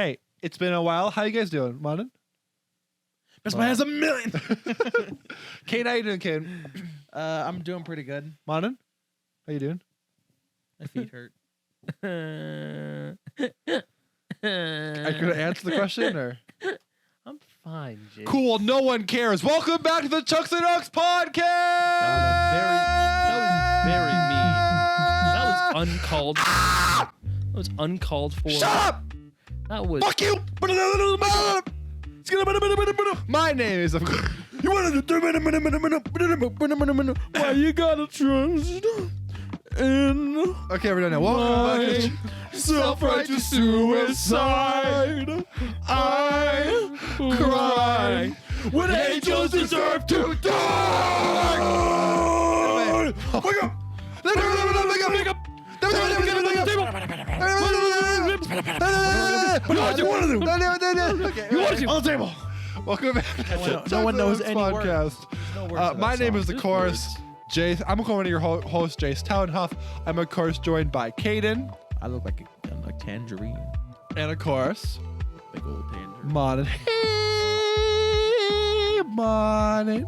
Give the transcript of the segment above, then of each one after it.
Hey, it's been a while. How you guys doing, Martin? Best man has a million. Kane, how you doing, Kane? I'm doing pretty good. Martin, how you doing? My feet hurt. Are you gonna answer the question or? I'm fine, Jake. Cool. No one cares. Welcome back to the Chunks and Hunks podcast. That was uncalled. That was uncalled for. Shut up! That was. Fuck you! My name is. You wanted to. Why you gotta trust in Okay, we're done now. Welcome back to self-righteous suicide? I cry when angels deserve to die. Wake up! Wake up! What you want to do? Okay, You want to on the table. welcome back to the No one knows Chunks any and words. Hunks podcast. My name is, of There's course, Jace. I'm going to your host, Jace Townhuff. I'm, of course, joined by Caden. I look like a tangerine. And, of course, Big old tangerine. Monin. Hey, Monin.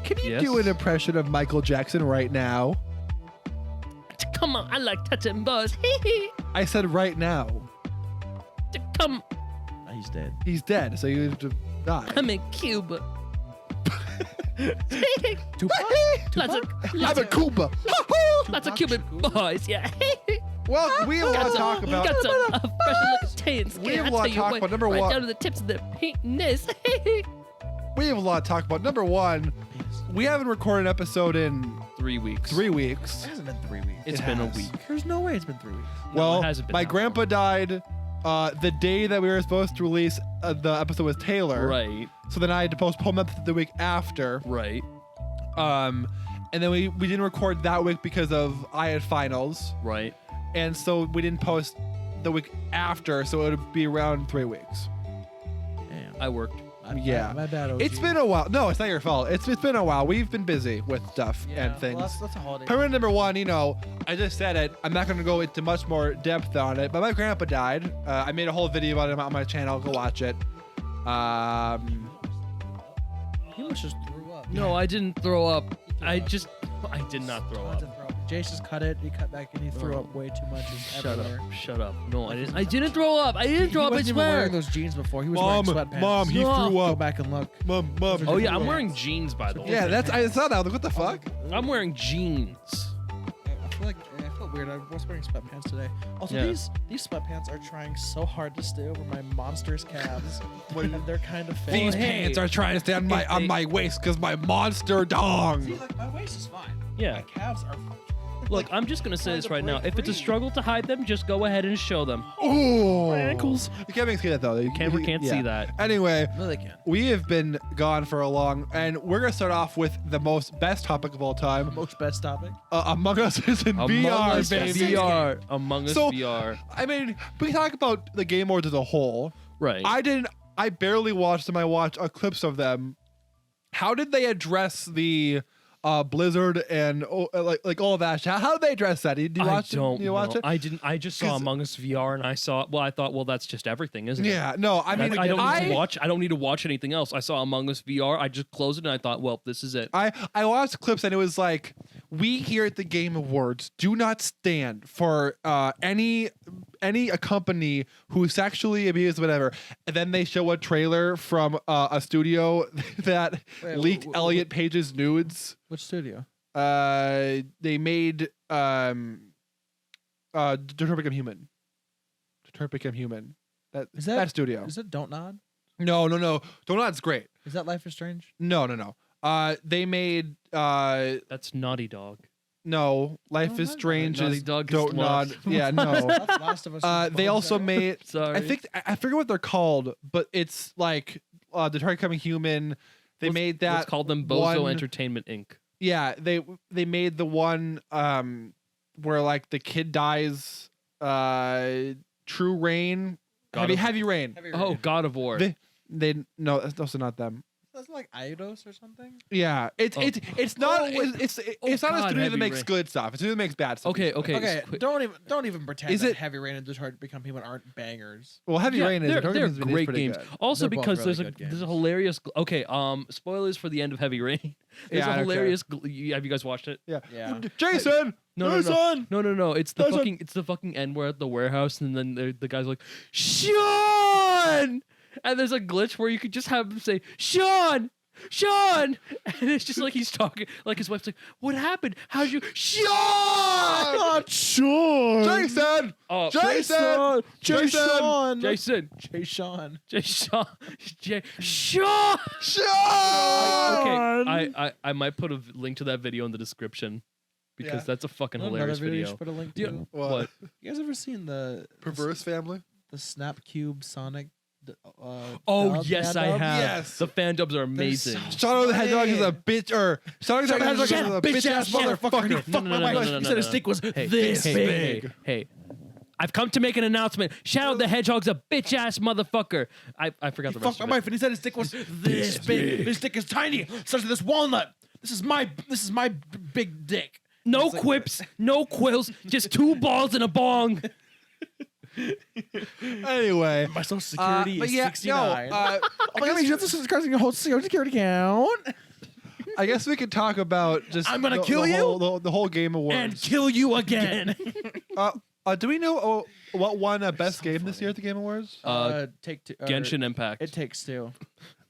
Can you Yes. do an impression of Michael Jackson right now? Come on, I like touching buzz. I said right now. Come, He's dead. He's dead, so you have to die. I'm in Cuba. I'm a Cuba. Lots of Cuban boys, yeah. Well, we have a lot to talk about. Got some fresh looking tan skin. We have a I lot tell to you talk what, about. Number right one- down to the tips of the penis. We have a lot to talk about. Number one, we haven't recorded an episode in 3 weeks. 3 weeks. It hasn't been 3 weeks. It's It been a has. week. There's no way it's been 3 weeks. Well, it hasn't been my that grandpa died the day that we were supposed to release the episode with Taylor. Right, So then I had to postpone that to the week after. right, And then we didn't record that week because of I had finals. right. And so we didn't post the week after, so it would be around 3 weeks. Damn. I worked. Yeah. My bad. OG. It's been a while. No, it's not your fault. It's been a while. We've been busy with stuff and things. Well, that's a holiday. Priority number one, I just said it. I'm not going to go into much more depth on it, but my grandpa died. I made a whole video about him on my channel. Go watch it. He must just threw up. No, I didn't throw up. I did not throw Tons up. of throw up. Jace just cut it. He cut back and he threw up way too much. It's Shut everywhere. up. Shut up. No, I didn't. I didn't throw up. I didn't throw He up. I wasn't even swear. wearing those jeans before. He was wearing sweatpants. Mom, he No. threw Go up. back and look. Mom. Oh yeah, I'm Yeah. wearing jeans by the way. Yeah, I saw that. What the fuck? I'm wearing jeans. I feel weird. I was wearing sweatpants today. Also, Yeah. these sweatpants are trying so hard to stay over my monster's calves, and they're kind of fake. These hey. pants are trying to stay on If they- my waist because my monster dong. See, like my waist is fine. Yeah. My calves are. Look, I'm just gonna say trying this to right now. break If it's a free. struggle to hide them, just go ahead and show them. Ooh. ankles. You can't see that though. The Camera can't see that. Anyway, No, they can't. we have been gone for a long, and we're gonna start off with the best topic of all time. Most best topic. Among Us is in Among VR, Us baby. VR. Among Us So- VR. I mean, we can talk about the Game Awards as a whole. Right. I barely watched them. I watched clips of them. How did they address the Blizzard and like all of that? How did they address that? Did you watch I don't it? Did you watch know. it? I didn't. I just saw 'Cause- Among Us VR, and I thought, well, that's just everything, isn't it? Yeah, no, I mean, I don't need to watch. I don't need to watch anything else. I saw Among Us VR. I just closed it, and I thought, well, this is it. I watched clips and it was like, we here at the Game Awards do not stand for any a company who sexually abused whatever. And then they show a trailer from a studio that Wait, leaked Elliot Page's nudes. Which studio? They made Detroit Become Human. Detroit Become Human. Is That that studio. Is it Don't Nod? No. Donut's great. Is that Life is Strange? No. They made That's Naughty Dog. no, Life Oh, is my Strange Naughty is Dog is Don't Nod. lost. Yeah, no. That's Last of Us. They also made Sorry. I think I forget what they're called, but it's like Detroit Becoming Human. They made that Let's call them Bozo one- Entertainment Inc. Yeah, they made the one where like the kid dies True Rain. God of- Heavy Rain. Oh, God of War. They no, that's also not them. That's Wasn't like Eidos or something? Yeah, it's not it's not a God, studio that Heavy makes Rain. good stuff. It's a studio that makes bad stuff. Okay. Okay, quick. don't even pretend Is that it- Heavy Rain and Detroit Become Human aren't bangers. Well, Heavy Yeah, Rain is they're Detroit Become Human is great pretty games. good. Also, They're both because really there's good a games. hilarious. Okay, spoilers for the end of Heavy Rain. There's Yeah, I a don't care. hilarious. Have you guys watched it? Yeah. Yeah. Jason. No. Jason! No. It's the Jason! fucking end where at the warehouse, and then the guy's like, Sean, and there's a glitch where you could just have him say, Sean, and it's just like he's talking, like his wife's like, what happened? How'd you, Sean? Not Sean. Jason. Oh, Jason. Jason. Jason, Jay Sean. Sean. Sean. Okay, I might put a link to that video in the description because Yeah. that's a fucking Another hilarious video you video. should put a link Yeah. to. What? You guys ever seen the Perverse family. the Snap Cube Sonic? Oh dub, yes, fan I dubs? have. Yes. The fan dubs are amazing. Shadow the Hedgehog is a bitch, or Shadow the Hedgehog is Shut a up, bitch ass motherfucker. No, Fuck my mic. He said his stick was this big. Hey. I've come to make an announcement. Shadow the Hedgehog's a bitch ass motherfucker. I forgot the rest Fuck of my it. wife, and he said his dick was this big. His dick is tiny, such as this walnut. This is my big dick. No It's like- quips, no quills, just two balls and a bong. Anyway. My social security but is yeah, 69. No, oh my god, you have to subscribe to your whole social security account I guess we could talk about just I'm gonna the kill you? the whole Game Awards. and kill you again. Do we know what won best game this year at the Game Awards? Take two. Genshin Impact. It Takes Two.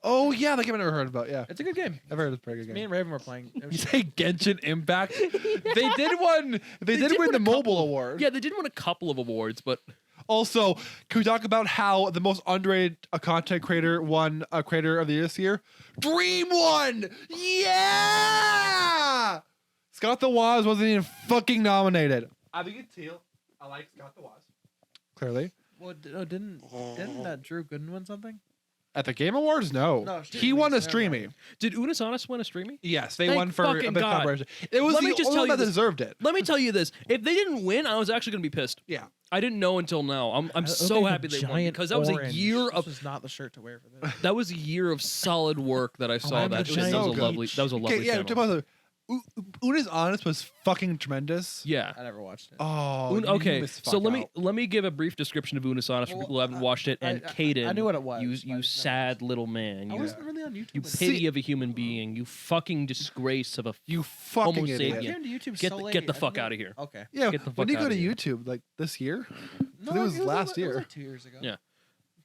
Oh yeah, the game I never heard about. Yeah, It's a good game. I've heard it's a pretty good Me game. and Raven were playing. It You was- say Genshin Impact? They did one. They did did win win the a mobile couple. award. Yeah, they did win a couple of awards, but Also, can we talk about how the most underrated content creator won a creator of the year this year? Dream won! Yeah! Scott the Woz wasn't even fucking nominated. I think it's teal. I like Scott the Woz. Clearly. Well, didn't Drew Gooden win something? At the Game Awards, no. No, He streaming, won a never streaming. mind. did Unisonus win a streaming? Yes, they Thank won for a fucking bit God. collaboration. It was Let me the just only tell one you that this. deserved it. Let me tell you this: if they didn't win, I was actually gonna be pissed. Yeah. I didn't know until now. I'm It so looked like happy a they won giant because that was a orange. year This of was not the shirt to wear for this. that was a year of solid work that I saw. I'm That the was a giant lovely. peach. That was a lovely Okay, yeah, channel. talk about the Una's Honest was fucking tremendous. Yeah. I never watched it. Oh, you Okay, missed so fuck let me out. let me give a brief description of Unisonus for Well, people who haven't watched it. And Caden, I knew what it was. You but I you just sad little man. I You wasn't really on YouTube. you with it. pity of a human being. You fucking disgrace of a. You fucking Homo idiot. I sapien. came to YouTube Get so the- late. get the I fuck didn't outta know- here. Okay. Yeah, Get the when fuck did you go outta to here. YouTube? Like this year? No, it was last It was year. like 2 years ago. Yeah.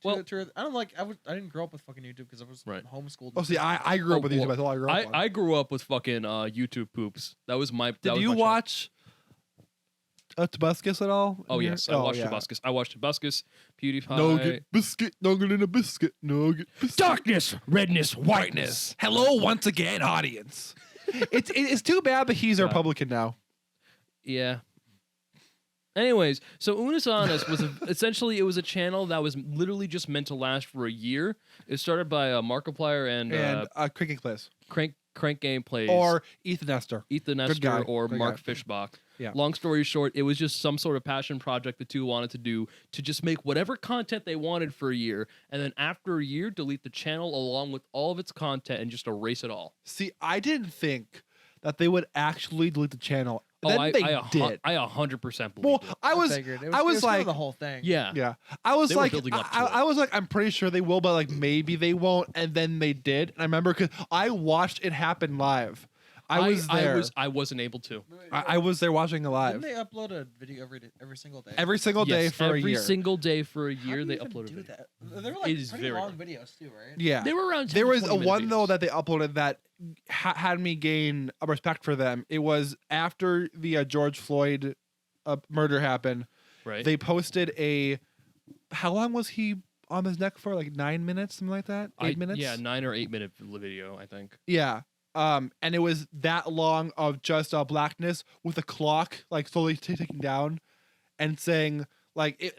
Well, Well- I don't like. I didn't grow up with fucking YouTube because I was Right. homeschooled. Oh, see, I grew up with YouTube. That's all I grew up on. I grew up with fucking YouTube poops. That was my. that Did was you my child- watch Tobuscus at all? Oh in yes, your- I watched yeah. Tobuscus. I watched Tobuscus, PewDiePie. Nugget, biscuit, nugget in a biscuit, nugget, biscuit. Darkness, redness, whiteness. Hello once again, audience. It's too bad that he's a God. Republican now. Yeah. Anyways, so Unisonus was essentially it was a channel that was literally just meant to last for a year. It started by Markiplier and Cricket Plays. Crank Gameplays Or Ethan Nestor. Ethan Good Nestor guy, or good Mark guy. Fishbach. Yeah. Long story short, it was just some sort of passion project the two wanted to do to just make whatever content they wanted for a year, and then after a year, delete the channel along with all of its content and just erase it all. See, I didn't think that they would actually delete the channel. Oh, Then I they I did. 100% believe Well, it. I was figured. It I was it kind of like the whole thing. Yeah. yeah. I was They were like building up to I it. was like I'm pretty sure they will, but like maybe they won't, and then they did. And I remember because I watched it happen live. I was there. I wasn't able to. I was there watching it live. Didn't they upload a video every single day? Every single day Yes, for a every year. single day for a How year do they you even uploaded do it. that? They were like It is pretty very long videos too, right? Yeah. They were around 10 There to was 20 a minute one though videos. that they uploaded that had me gain a respect for them. It was after the George Floyd murder happened. right. They posted a. How long was he on his neck for? Like 9 minutes, something like that. 8 minutes. Yeah, 9 or 8 minute video, I think. Yeah. And it was that long of just blackness with a clock like slowly ticking down, and saying like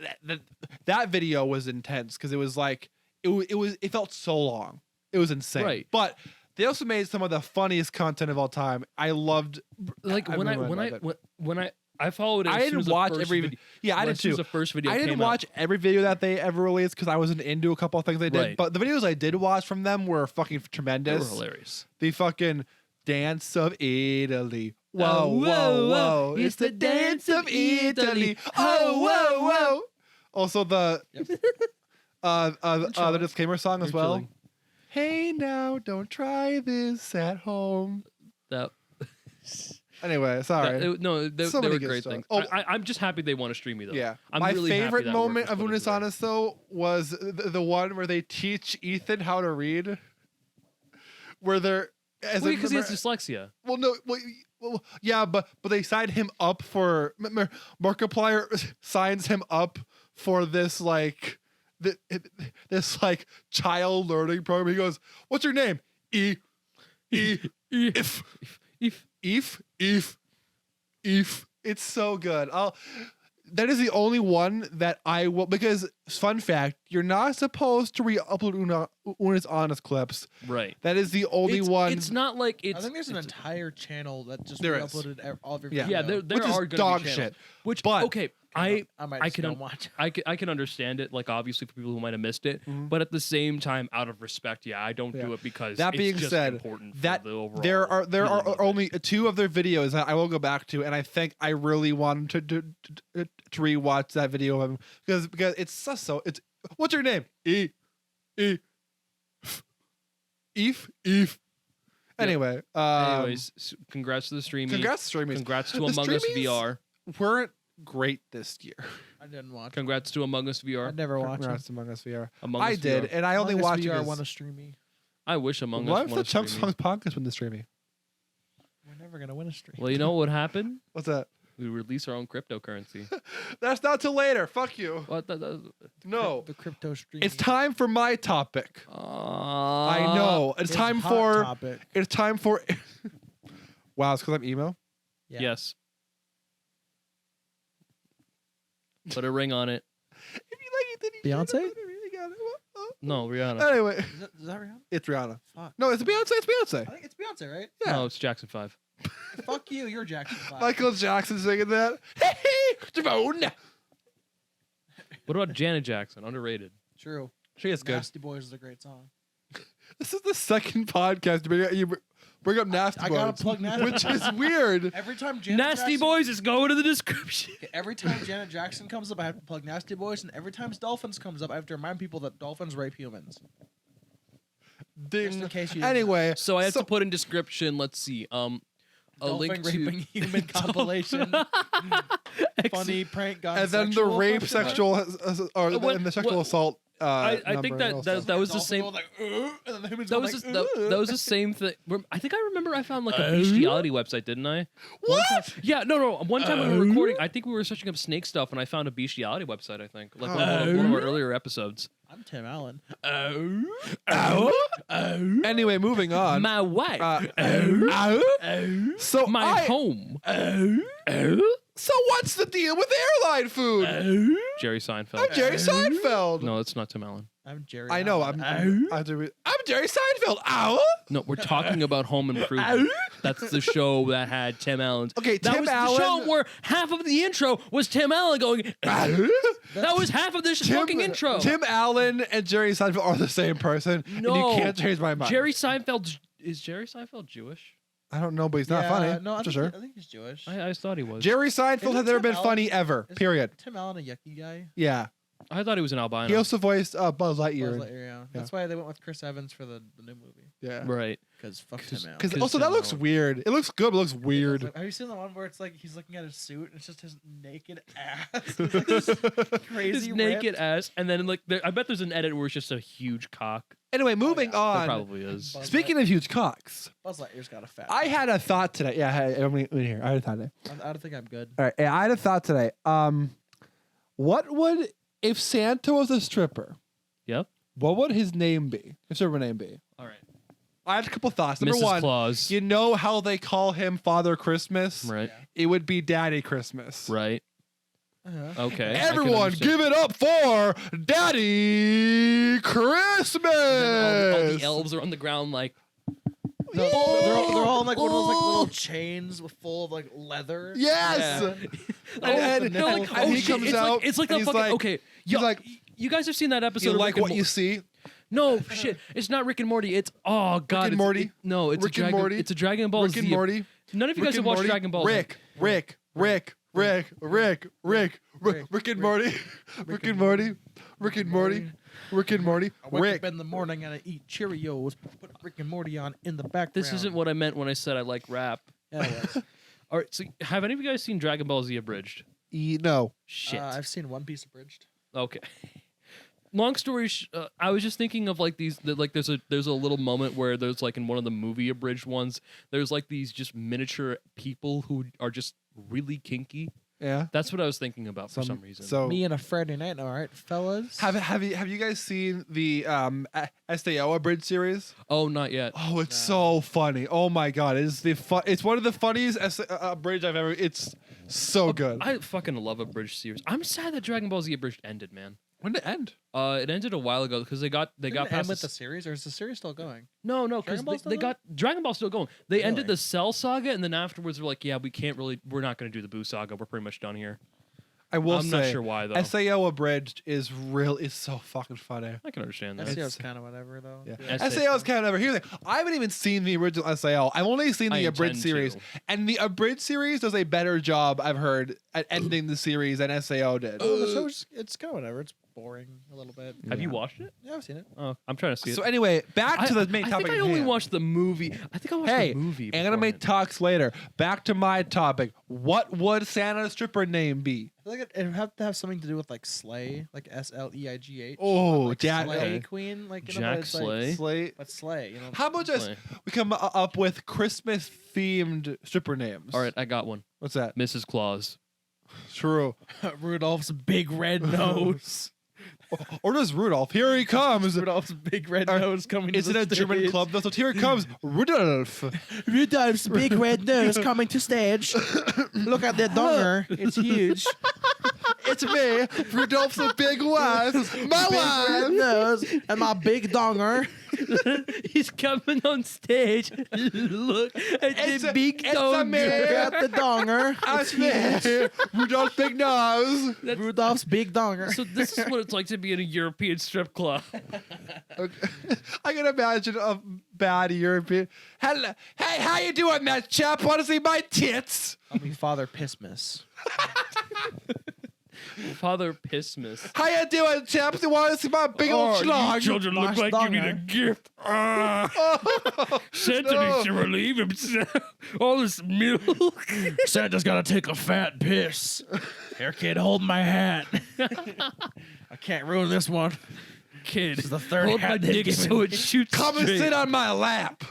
that video was intense because it was like it felt so long. It was insane. Right. But they also made some of the funniest content of all time. I loved Like I when I really when I love it. when I I followed it. I as soon didn't as the watch first every. video. Yeah, I did As soon too. as the first video I didn't came watch every video that they ever released because I wasn't into a couple of things they did. Right. But the videos I did watch from them were fucking out, they tremendous. were hilarious. The fucking dance of Italy. Whoa, Oh, whoa, whoa, whoa! whoa. It's the dance of Italy. Oh, whoa, whoa! Also the the disclaimer song as You're well. chilling. Hey now, don't try this at home. That, Anyway, sorry. no, they So were many good great stuff. things. Oh. I'm just happy they want to stream me though. Yeah, I'm my really happy favorite that work moment was of put into there. Unisonus though was the one where they teach Ethan how to read. Where they're Because he has dyslexia. well, no, well, yeah, but they signed him up for Markiplier signs him up for this like this like child learning program. He goes, "What's your name?" If. It's so good. That is the only one that I will, because fun fact, you're not supposed to re-upload Unis Honest clips. Right. That is the only one. It's not like it's. I think there's an it's- entire channel that just There is. uploaded all of your Yeah. video. Yeah, there which is are gonna dog be channels, shit. Which, But- okay, I might I just can go un- watch. I can understand it, like obviously for people who might have missed it, Mhm. but at the same time, out of respect, yeah, I don't Yeah. do it because That it's being just said, important for that the overall there are feeling of it. only two of their videos that I will go back to, and I think I really wanted to rewatch that video of him because it's so it's what's your name? Eve. Anyway, Anyways, congrats to the streaming. congrats streamers. Congrats to The Among Us streamies VR. Weren't great this year. I didn't watch. Congrats to Among Us I VR. never watched it. Congrats Among Us VR. Among I Us did, VR. and I only Among Us watched it. VR 'cause- want to stream me. I wish Among What Us if the wanted to Chunks stream Hunks podcast win the streaming? We're never gonna win a stream. Well, you know what would happen? What's that? We release our own cryptocurrency. That's not till later. Fuck you. What? No. the crypto stream. It's time for my topic. I know. It's time hot for. topic. It's time for. Wow, it's because I'm emo. Yeah. Yes. Put a ring on it. If you like it, then you Beyonce? should have really got it. No, Rihanna. Anyway, Is that Rihanna? it's Rihanna. Fuck. No, it's Beyonce. It's I Beyonce. think it's Beyonce, right? Yeah. No, it's Jackson 5. Fuck you. You're Jackson 5. Michael Jackson singing that. Hey, Javone. What about Janet Jackson? Underrated. True. She is good. Nasty Boys is a great song. This is the second podcast to bring up Nasty I Boys, gotta plug Nasty which is weird. Every time Janet Nasty Jackson, Boys is going to the description. Every time Janet Jackson comes up, I have to plug Nasty Boys, and every time Dolphins comes up, I have to remind people that dolphins rape humans. Just in Ding. case you. Anyway, So I have to put in description. Let's see. A Dolphin link to raping human compilation. Funny prank gun. and then the sexual rape, question. sexual, or What- and the sexual what- assault. I think number that also. that was the Dolphin same. going like, and then the humans That going was like, that was the same thing. I think I remember I found like a bestiality website, didn't I? What? Yeah, no. One time we were recording, I think we were searching up snake stuff, and I found a bestiality website. I think like one of our earlier episodes. I'm Tim Allen. Anyway, moving on. My wife, So my home, So what's the deal with airline food? Jerry Seinfeld. I'm Jerry Seinfeld. No, it's not Tim Allen. I'm Jerry. I know. Allen. I'm Jerry Seinfeld. Ow. No, we're talking about Home Improvement. That's the show that had Tim Allen's. Okay, that Tim was Allen. the show where half of the intro was Tim Allen going. That was half of this fucking intro. Tim Allen and Jerry Seinfeld are the same person. No, and you can't change my mind. Jerry Seinfeld is Jerry Seinfeld Jewish? I don't know, but he's not Yeah, funny. No, I for think, sure. I think he's Jewish. I thought he was. Jerry Seinfeld Isn't has never Tim been Allen- funny ever. Is Period. Tim Allen a yucky guy? Yeah. I thought he was an albino. He also voiced Buzz Lightyear. Buzz Lightyear, yeah. That's why they went with Chris Evans for the new movie. Yeah. Right. Because fuck Tim Allen. Because 'Cause also that Tim looks Allen. weird. It looks good, but it looks weird. Have you seen the one where it's like he's looking at his suit and it's just his naked ass? It's like this crazy His naked ripped- ass, and then like I bet there's an edit where it's just a huge cock. Anyway, moving There on. probably is. Buzz Speaking of huge cocks, Buzz Lightyear's got a fat. I had a thought today. Yeah, hey, I'm in here. I had a thought today. I don't think I'm good. All right, yeah, I had a thought today. What would if Santa was a stripper? Yep. What would his name be? His stripper name be? All right. I had a couple thoughts. Number Mrs. one, Claus. you know how they call him Father Christmas? Right. It would be Daddy Christmas. Right. Uh-huh. Okay. I can Everyone, understand. give it up for Daddy Christmas. And all the elves are on the ground like. they're all in like one of those like little chains full of like leather. Yes. And They're like, and he shit, comes it's out. Like, it's like and the he's fucking like, okay. he's like, You guys have seen that episode? you of like Rick and what you see? No shit. It's not Rick and Morty. It's oh god. and it's, Morty? No, it's Rick a and Dragon. Morty? It's a Dragon Ball Rick Z. and Morty. None of you Rick guys have and watched Morty? Dragon Ball. Rick and Morty. Rick and Morty. Rick and Morty. Rick and Morty. I wake Rick. up in the morning and I eat Cheerios. Put Rick and Morty on in the background. This isn't what I meant when I said I like rap. Yeah, it was. All right. So have any of you guys seen Dragon Ball Z abridged? No. Shit. I've seen One Piece abridged. Okay. Long story, I was just thinking of like these. Like, there's a little moment where there's like in one of the movie abridged ones. There's like these just miniature people who are just really kinky. Yeah. That's what I was thinking about for some reason. So Me and a Friday night, all right, fellas. have you guys seen the SAO abridged series? Oh, not yet. Oh, it's so funny. Oh my god, it's one of the funniest abridged I've ever. It's so good. I fucking love abridged series. I'm sad that Dragon Ball Z abridged ended, man. When did it end? It ended a while ago because they got Didn't past it end with the the series, or is the series still going? no because Dragon Ball still they got Dragon Ball still going. They ended Really? the Cell saga and then afterwards they're like, yeah, we're not going to do the Boo saga. We're pretty much done here. I will I'm say, not sure why though. SAO abridged is so fucking funny. I can understand that. SEO's kind of whatever though. Yeah. SA SAO is kind of over here. I haven't even seen the original SAO. I've only seen I the abridged intend series, to. and the abridged series does a better job, I've heard, at ending the series than SAO did. Oh, the show's it's kind of whatever. It's boring a little bit. Have you watched it? Yeah, I've seen it. Oh, I'm trying to see it. So anyway, back to the main I topic. think I at only hand. watched the movie. I think I watched Hey, the movie. anime beforehand. talks later. Back to my topic. What would Santa's stripper name be? I feel like it'd have to have something to do with like Slay, like SLEIGH. Oh, like Jack Slay okay. Queen, like Jack but it's Slay? Slay. but Slay, you know. How about just Slay. we come up with Christmas themed stripper names? All right, I got one. What's that? Mrs. Claus. True. Rudolph's big red nose. Or does Rudolph? Here he comes. Rudolph's big red Uh, nose coming. Is to it the a German stage. club? So here comes Rudolph. Rudolph's big red nose coming to stage. Look at that donger. It's huge. It's me, Rudolph's a big wife. My Big red wife. nose and my big donger. He's coming on stage. Look at It's the a- big it's a dog. man. Look at the donger. That's me, Rudolph's big nose. Rudolph's big donger. So this is what it's like to be in a European strip club. Okay. I can imagine a bad European. Hello, hey, how you doing, that chap? Want to see my tits? I'll be Father Pissmas. Father Pissmas. How you doing, chaps? You want to see my big old schlong? children look like you need a gift. Santa No. needs to relieve himself. All this milk. Santa's gotta take a fat piss. Here, kid, hold my hat. I can't ruin this one. Kid, This is the third hold my hat they've dick given so it me. shoots Come and straight. sit on my lap.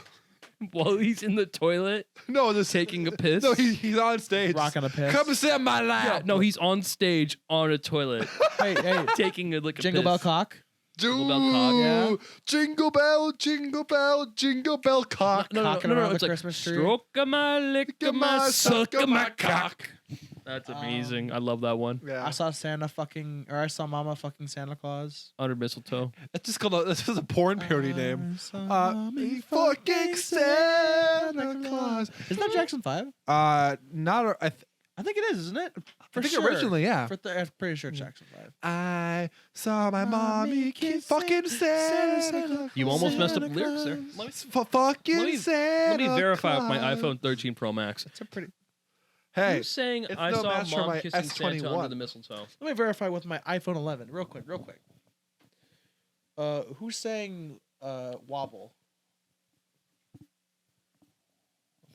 While he's in the toilet No, this taking a piss. No, he's on stage. Rocking a piss. Come and sit on my Yeah, lap. no, he's on stage on a toilet Hey, taking a lick of Jingle piss. Bell Cock. Jingle bell cock, yeah. Jingle bell, jingle bell, jingle bell cock. No, Cocking around it's the like Christmas tree. stroke of my, lick of my, suck of my cock. That's Um, amazing. I love that one. Yeah. I saw I saw Mama fucking Santa Claus. Under mistletoe. That's just called that's just a porn parody name. I saw Me fucking Santa Claus. Isn't that Jackson 5? Not I think it is, isn't it? I think originally, yeah. I'm pretty sure it's Jackson 5. I saw my mommy kiss fucking Santa Claus. You almost messed up the Santa lyrics there. Claus. Fucking Let me Santa verify with my Claus. iPhone 13 Pro Max. It's a pretty. Hey, Who's saying it's I no saw match for mom my kissing Santa S21. under the mistletoe? Let me verify with my iPhone 11 real quick. Who's saying wobble?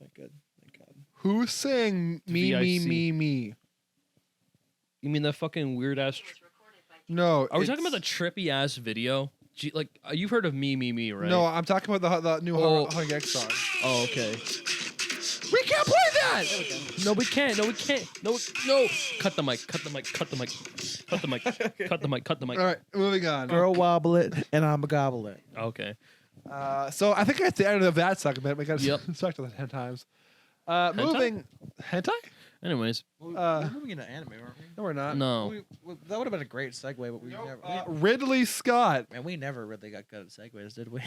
Oh, thank God. who's saying me, me? You mean that fucking weird ass? No. Are we talking about the trippy ass video? Like you've heard of me, right? No, I'm talking about the new Oh. Hung X song. Oh, okay. We can't play that! No, we can't. No, we can't. No. Cut the mic. Cut the mic. Cut the mic. Cut the mic. Cut the mic. Cut the mic. All right, moving on. Girl wobble it, and I'm a gobble it. Okay. So I think at the end of that segment, we got to Yep. talk to that 10 times. Moving. Hentai? Anyways, We're moving into anime, aren't we? No, we're not. no. That would have been a great segue, but we never. Ridley Scott. Man, we never really got good at segues, did we?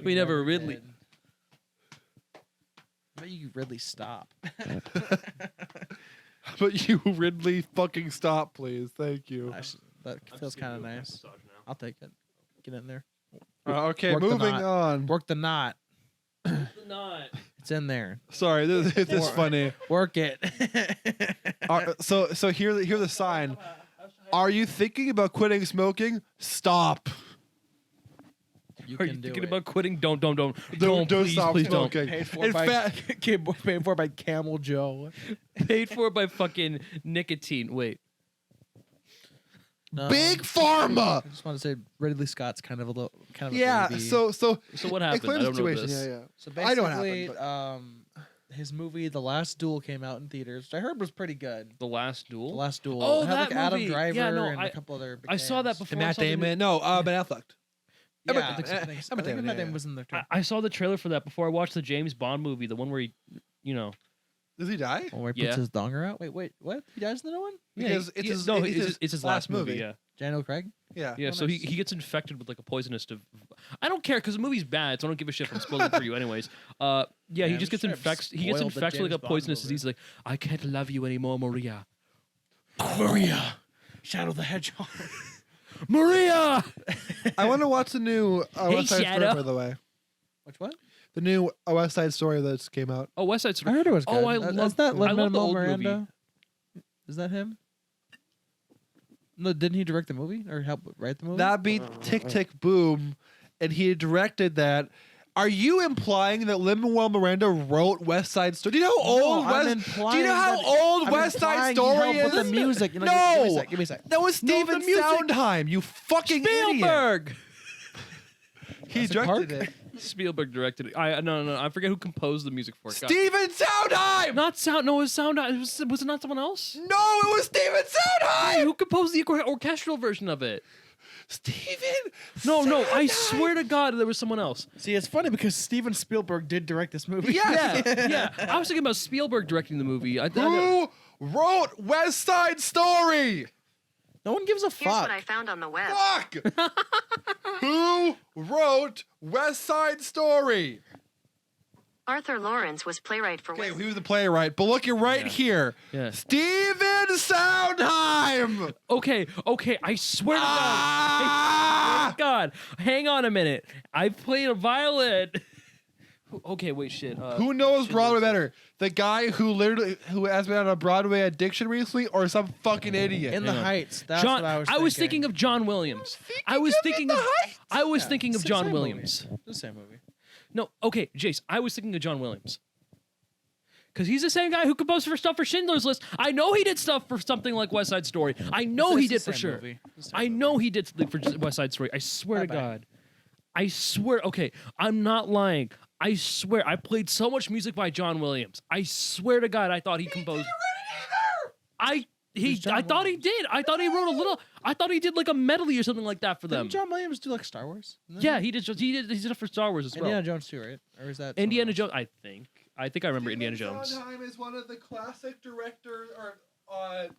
We never really. did. But you Ridley stop. But you Ridley fucking stop, please. Thank you. That feels kind of nice. I'll take it. Get in there. Okay, Work the moving knot. on. Work the knot. Not. It's in there. Sorry, this is funny. Work it. So here's the sign. Are you thinking about quitting smoking? Stop. You Are can you do thinking it. about quitting? Don't, Don't please, stop please don't. smoking. Paid for In by fact, paid for by Camel Joe. Paid for by fucking nicotine. Wait. Big Pharma. I just want to say Ridley Scott's kind of a Yeah. baby. So So what happened? explain I the don't know situation. this. Yeah. So I know what basically, happened, his movie The Last Duel came out in theaters, which I heard was pretty good. The Last Duel. The Last Duel. Oh, it had that like Adam movie. Driver Yeah, no, and a couple other. Big I saw that names. before. And I Matt saw the new- Damon. No, Ben Affleck. Yeah, I think so. I think Matt Damon, Matt yeah. Damon was in there too. I saw the trailer for that before I watched the James Bond movie, the one where he, you know. Does he die? Oh, where he Yeah. puts his donger out. Wait, what? He dies in the new one? Because he- it's no, his- it's his last movie. Yeah, Daniel Craig. Yeah. yeah. Oh, So nice. he gets infected with like a poisonous. I don't care because the movie's bad, so I don't give a shit if I'm spoiling for you, anyways. Yeah, he Yeah, just gets I'm sure I've infected. He gets spoiled the infected with like James a Bond poisonous movie. disease. Like I can't love you anymore, Maria. Maria. Shadow the Hedgehog. Maria. I want to watch the new West Side Shadow. Story, by the way. Which one? The new West Side Story that just came out. Oh, West Side I Story. heard it was good. Oh, I Is love- that I love the Lin-Manuel old movie. Miranda? Is that him? No, didn't he direct the movie or help write the movie? That beat Tick Tick Boom, and he directed that. Are you implying that Lin-Manuel Miranda wrote West Side Story? Do you know how old I'm West? implying Do you know how that- old I'm West Side implying he Story helped is? with the music. You know, No, give me a sec. that was No, the Steven music- Sondheim. You fucking idiot. Spielberg. He Jurassic directed Park? it. Spielberg directed it. No. I forget who composed the music for it. God. Steven Sondheim. Not sound. No, it was sound. Was it not someone else? No, it was Steven Hey, Sondheim. who composed the orchestral version of it? Steven. No. I Sondheim. swear to God, there was someone else. See, it's funny because Steven Spielberg did direct this movie. Yes. Yeah. I was thinking about Spielberg directing the movie. Who wrote West Side Story? No one gives a Here's fuck. what I found on the web. Fuck! Who wrote West Side Story? Arthur Lawrence was playwright for Okay, West. he was the playwright, but look, you're right Yeah. here. Yeah. Steven Sondheim! Okay. I swear to God. Ah! God, hang on a minute. I played a violin. Okay, wait, shit. Who knows Broadway better? The guy who has been on a Broadway addiction recently, or some fucking idiot? In the Hang on. Heights. That's John, what I was thinking of John Williams. I was thinking of John same Williams. Movie. The same movie. No, okay, Jace. I was thinking of John Williams. Because he's the same guy who composed for stuff for Schindler's List. I know he did stuff for something like West Side Story. I know he did for sure. I know he did something for West Side Story. I swear to Bye-bye. God. I swear. Okay, I'm not lying. I swear. I played so much music by John Williams. I swear to God, I thought he composed. I thought he did. I thought he wrote a little. I thought he did like a medley or something like that for them. Didn't John Williams do like Star Wars? Yeah, he did it for Star Wars as well. Indiana Jones too, right? Or is that Indiana someone Jones. I think I remember Indiana Jones. Sondheim is one of the classic directors or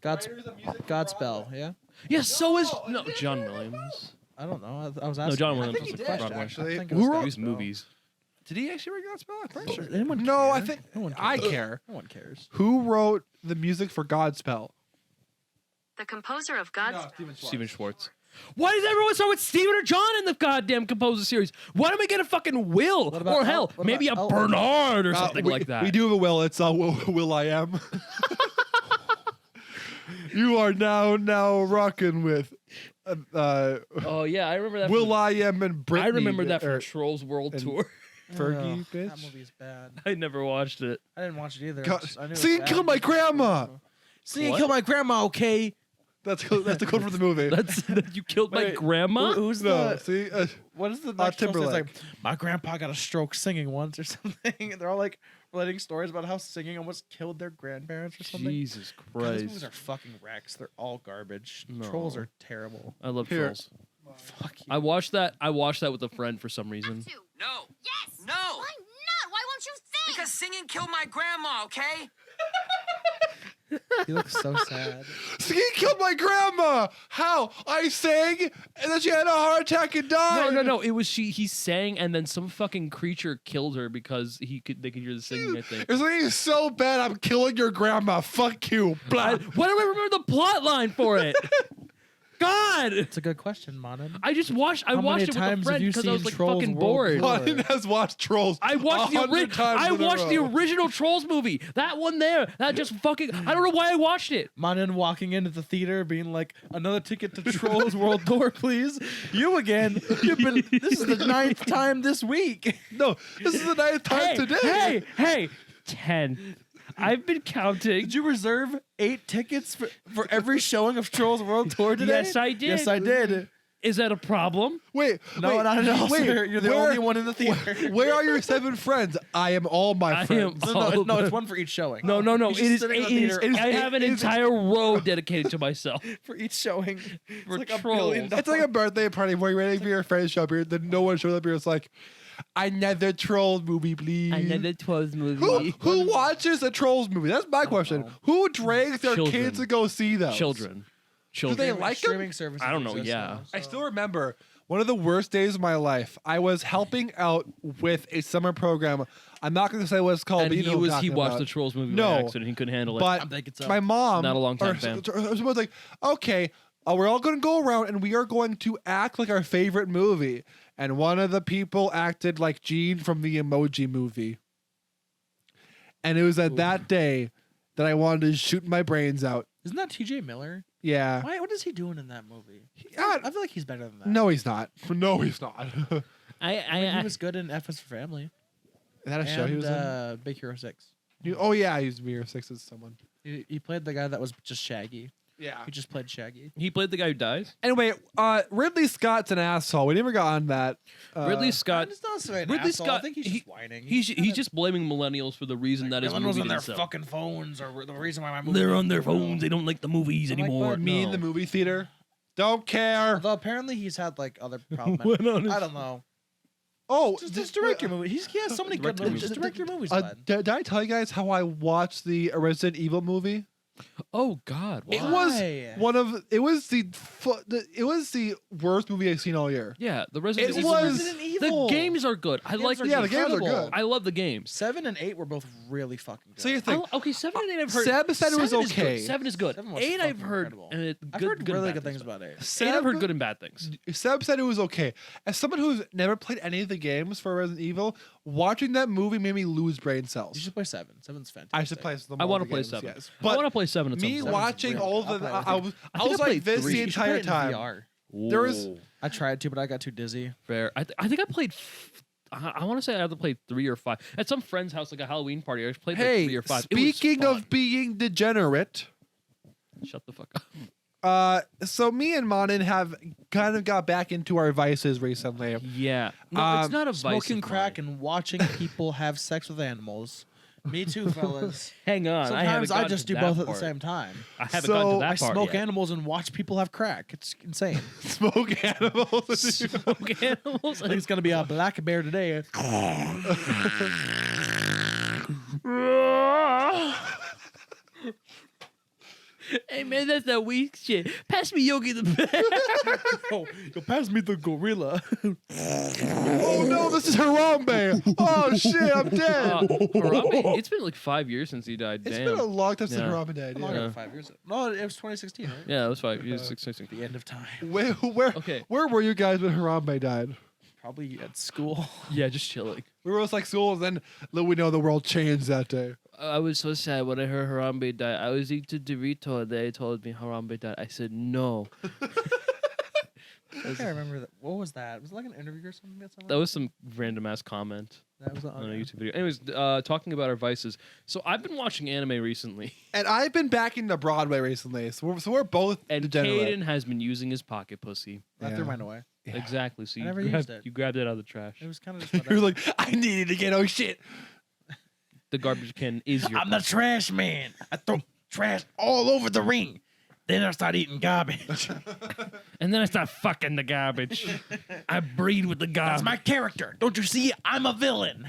God's- writers of music. else? Godspell, yeah. Yeah, so is No, John Williams. I don't know. I was No, asking. John I Williams think was he like did, Broadway. actually. I think it Who was wrote He was Godspell. movies. Did he actually write Godspell? I'm pretty sure. Anyone No, I care? think No one I cares. care. No one cares. Who wrote the music for Godspell? The composer of God's Steven Schwartz. Why does everyone start with Steven or John in the goddamn composer series? Why don't we get a fucking Will What about or El- hell, what maybe a about El- Bernard or something like that? We do have a Will. It's Will I Am. You are now rocking with Oh yeah, I remember that. Will from, I Am and Britney. I remember that from or Trolls World and- Tour. Fergie, Ugh, bitch. That movie's bad. I never watched it. I didn't watch it either. God, I knew it was Sing and bad. Kill My Grandma. Sing and What? Kill My Grandma, okay? That's the code for the movie. That's you killed my Wait, grandma. Who's no, the... see, What is the next show? It's Timberlake. like, my grandpa got a stroke singing once or something. And they're all like relating stories about how singing almost killed their grandparents or something. Jesus God, those movies Christ! are fucking wrecks. They're all garbage. No. Trolls are terrible. I love Here. Trolls. Fuck you. I watched that with a friend for some reason. No. Yes. No. Why not? Why won't you sing? Because singing killed my grandma, okay? He looks so sad. He killed my grandma. How? I sang, and then she had a heart attack and died. No. It was he sang, and then some fucking creature killed her because they could hear the singing. I think. It's like so bad. I'm killing your grandma. Fuck you. Blah. Why don't I remember the plot line for it? God, It's a good question, Monin. I watched How many it with a times have friend you because I was seen like Trolls fucking World bored. Tour? Martin has watched Trolls. I watched 100 times in a the row. original Trolls movie. That one there. That just fucking. I don't know why I watched it. Monin walking into the theater being like, another ticket to Trolls World Tour, please. You again. This is the 9th time this week. No, this is the 9th time today. Hey, 10. I've been counting. Did you reserve 8 tickets for every showing of Trolls World Tour today? Yes, I did. Yes, I did. Is that a problem? Wait, No, wait, not at all, wait, sir. You're the only one in the theater. Where are your 7 friends? I am all my I friends. am- No, it's one for each showing. No. He's It just is. sitting in It the is. theater. I have an entire row dedicated to myself. For each showing. It's For like $1 Trolls. billion. It's like a birthday party where you're waiting for your friends to show up here, then no one shows up here. It's like, another Trolls movie, please. Another Trolls movie. Who watches a Trolls movie? That's my question. know. Who drags their Children. kids to go see those? Children. Do they like them? streaming services? I don't know, exist yeah. now, I so- still remember one of the worst days of my life. I was helping out with a summer program. I'm not going to say what it's called, And but you know what I'm he talking watched about. the Trolls movie No, by accident. He couldn't handle it. But I'm thinking so. my mom, Not a long-time or fan. someone was like, okay, we're all going to go around and we are going to act like our favorite movie. And one of the people acted like Gene from the Emoji Movie. And it was at that day that I wanted to shoot my brains out. Isn't that TJ Miller? Yeah. Why? What is he doing in that movie? I- I feel like he's better than that. No, he's not. No, he's not. Is He was good in F is for Family. that a show he was in? Big Hero 6. Oh, yeah, he's Mirror 6 as someone. He played the guy that was just Shaggy. Yeah. He just played Shaggy. He played the guy who dies. Anyway, Ridley Scott's an asshole. We never got on that. Ridley Scott. It's not so an Ridley asshole. Scott. I think he's just whining. He's just blaming millennials for the reason that his Millennials movie on their didn't sell. fucking phones or the reason why my movie. They're on their didn't phones. They don't like the movies I'm like, anymore. bud, Me in the movie theater. Don't care. Although apparently he's had like other problems. Went on his- I don't know. Oh, Just direct your movie. He has so many good Direct your movies. movies. Just direct your movies, Uh, bud. did I tell you guys how I watched the Resident Evil movie? Oh God! It Why? was Why? one of. It was it was the worst movie I've seen all year. Yeah, the Resident It Evil. was- Resident The Evil. games are good. I like. Yeah, the games are incredible. good. I love the games. 7 and 8 were both really fucking good. So you think? Okay, 7 and 8 I've heard. Seb said it was 7 is good. okay. 7 is good. 7 was 8 I've fucking heard, incredible. and it, I've good, heard good and really bad good things about about 8. 8 I've heard good and bad things. Seb said it was okay. As someone who's never played any of the games for Resident Evil, watching that movie made me lose brain cells. You should play 7. 7's fantastic. I should play them. I want to play 7. Yes. I want But to play 7 at some me point. watching really all good. the, I'll play I with was, I I think was I like played this 3. the You You should play entire it in time. VR. There was- Whoa. I tried to, but I got too dizzy. Fair. I think I played. I want to say I had to play 3 or 5 at some friend's house, like a Halloween party. I played like 3 Hey, or 5. It was speaking fun. of being degenerate, shut the fuck up. so me and Monin have kind of got back into our vices recently. Yeah, no, it's not a vice. Smoking of crack mine. and watching people have sex with animals. Me too, fellas. Hang on. Sometimes I haven't just do gotten to both that at the part. same time. I haven't So, gotten to I that part smoke yet. animals and watch people have crack. It's insane. Smoke animals. Smoke animals. I think it's gonna be a black bear today. Hey man, that's that weak shit. Pass me Yogi the Bear. Oh, you pass me the gorilla. Oh no, this is Harambe. Oh shit, I'm dead. Harambe, it's been like 5 years since he died. It's Damn. been a long time since Yeah. Harambe died. Longer Yeah. than 5 years. No, it was 2016, right? Yeah, it was 5 years. 6, 6, 6. The end of time. Where Okay. where were you guys when Harambe died? Probably at school. Yeah, just chilling. We were just like school, and then we know the world changed that day. I was so sad when I heard Harambe died. I was eating Dorito and they told me Harambe died. I said no. I can't remember that. What was that? Was it like an interview or something? That was some random ass comment That was on a YouTube video. Anyways, talking about our vices. So I've been watching anime recently, And I've been back into Broadway recently, so we're both and degenerate. Caden has been using his pocket pussy. I Yeah. threw mine away. Yeah. Exactly. So I you never grabbed, used it. you grabbed it out of the trash. It was kind of just You're whatever. like, I needed again. Oh shit. The garbage can is your. I'm the trash man. I throw trash all over the ring. Then I start eating garbage. And then I start fucking the garbage. I breed with the That's garbage. my character. Don't you see? I'm a villain.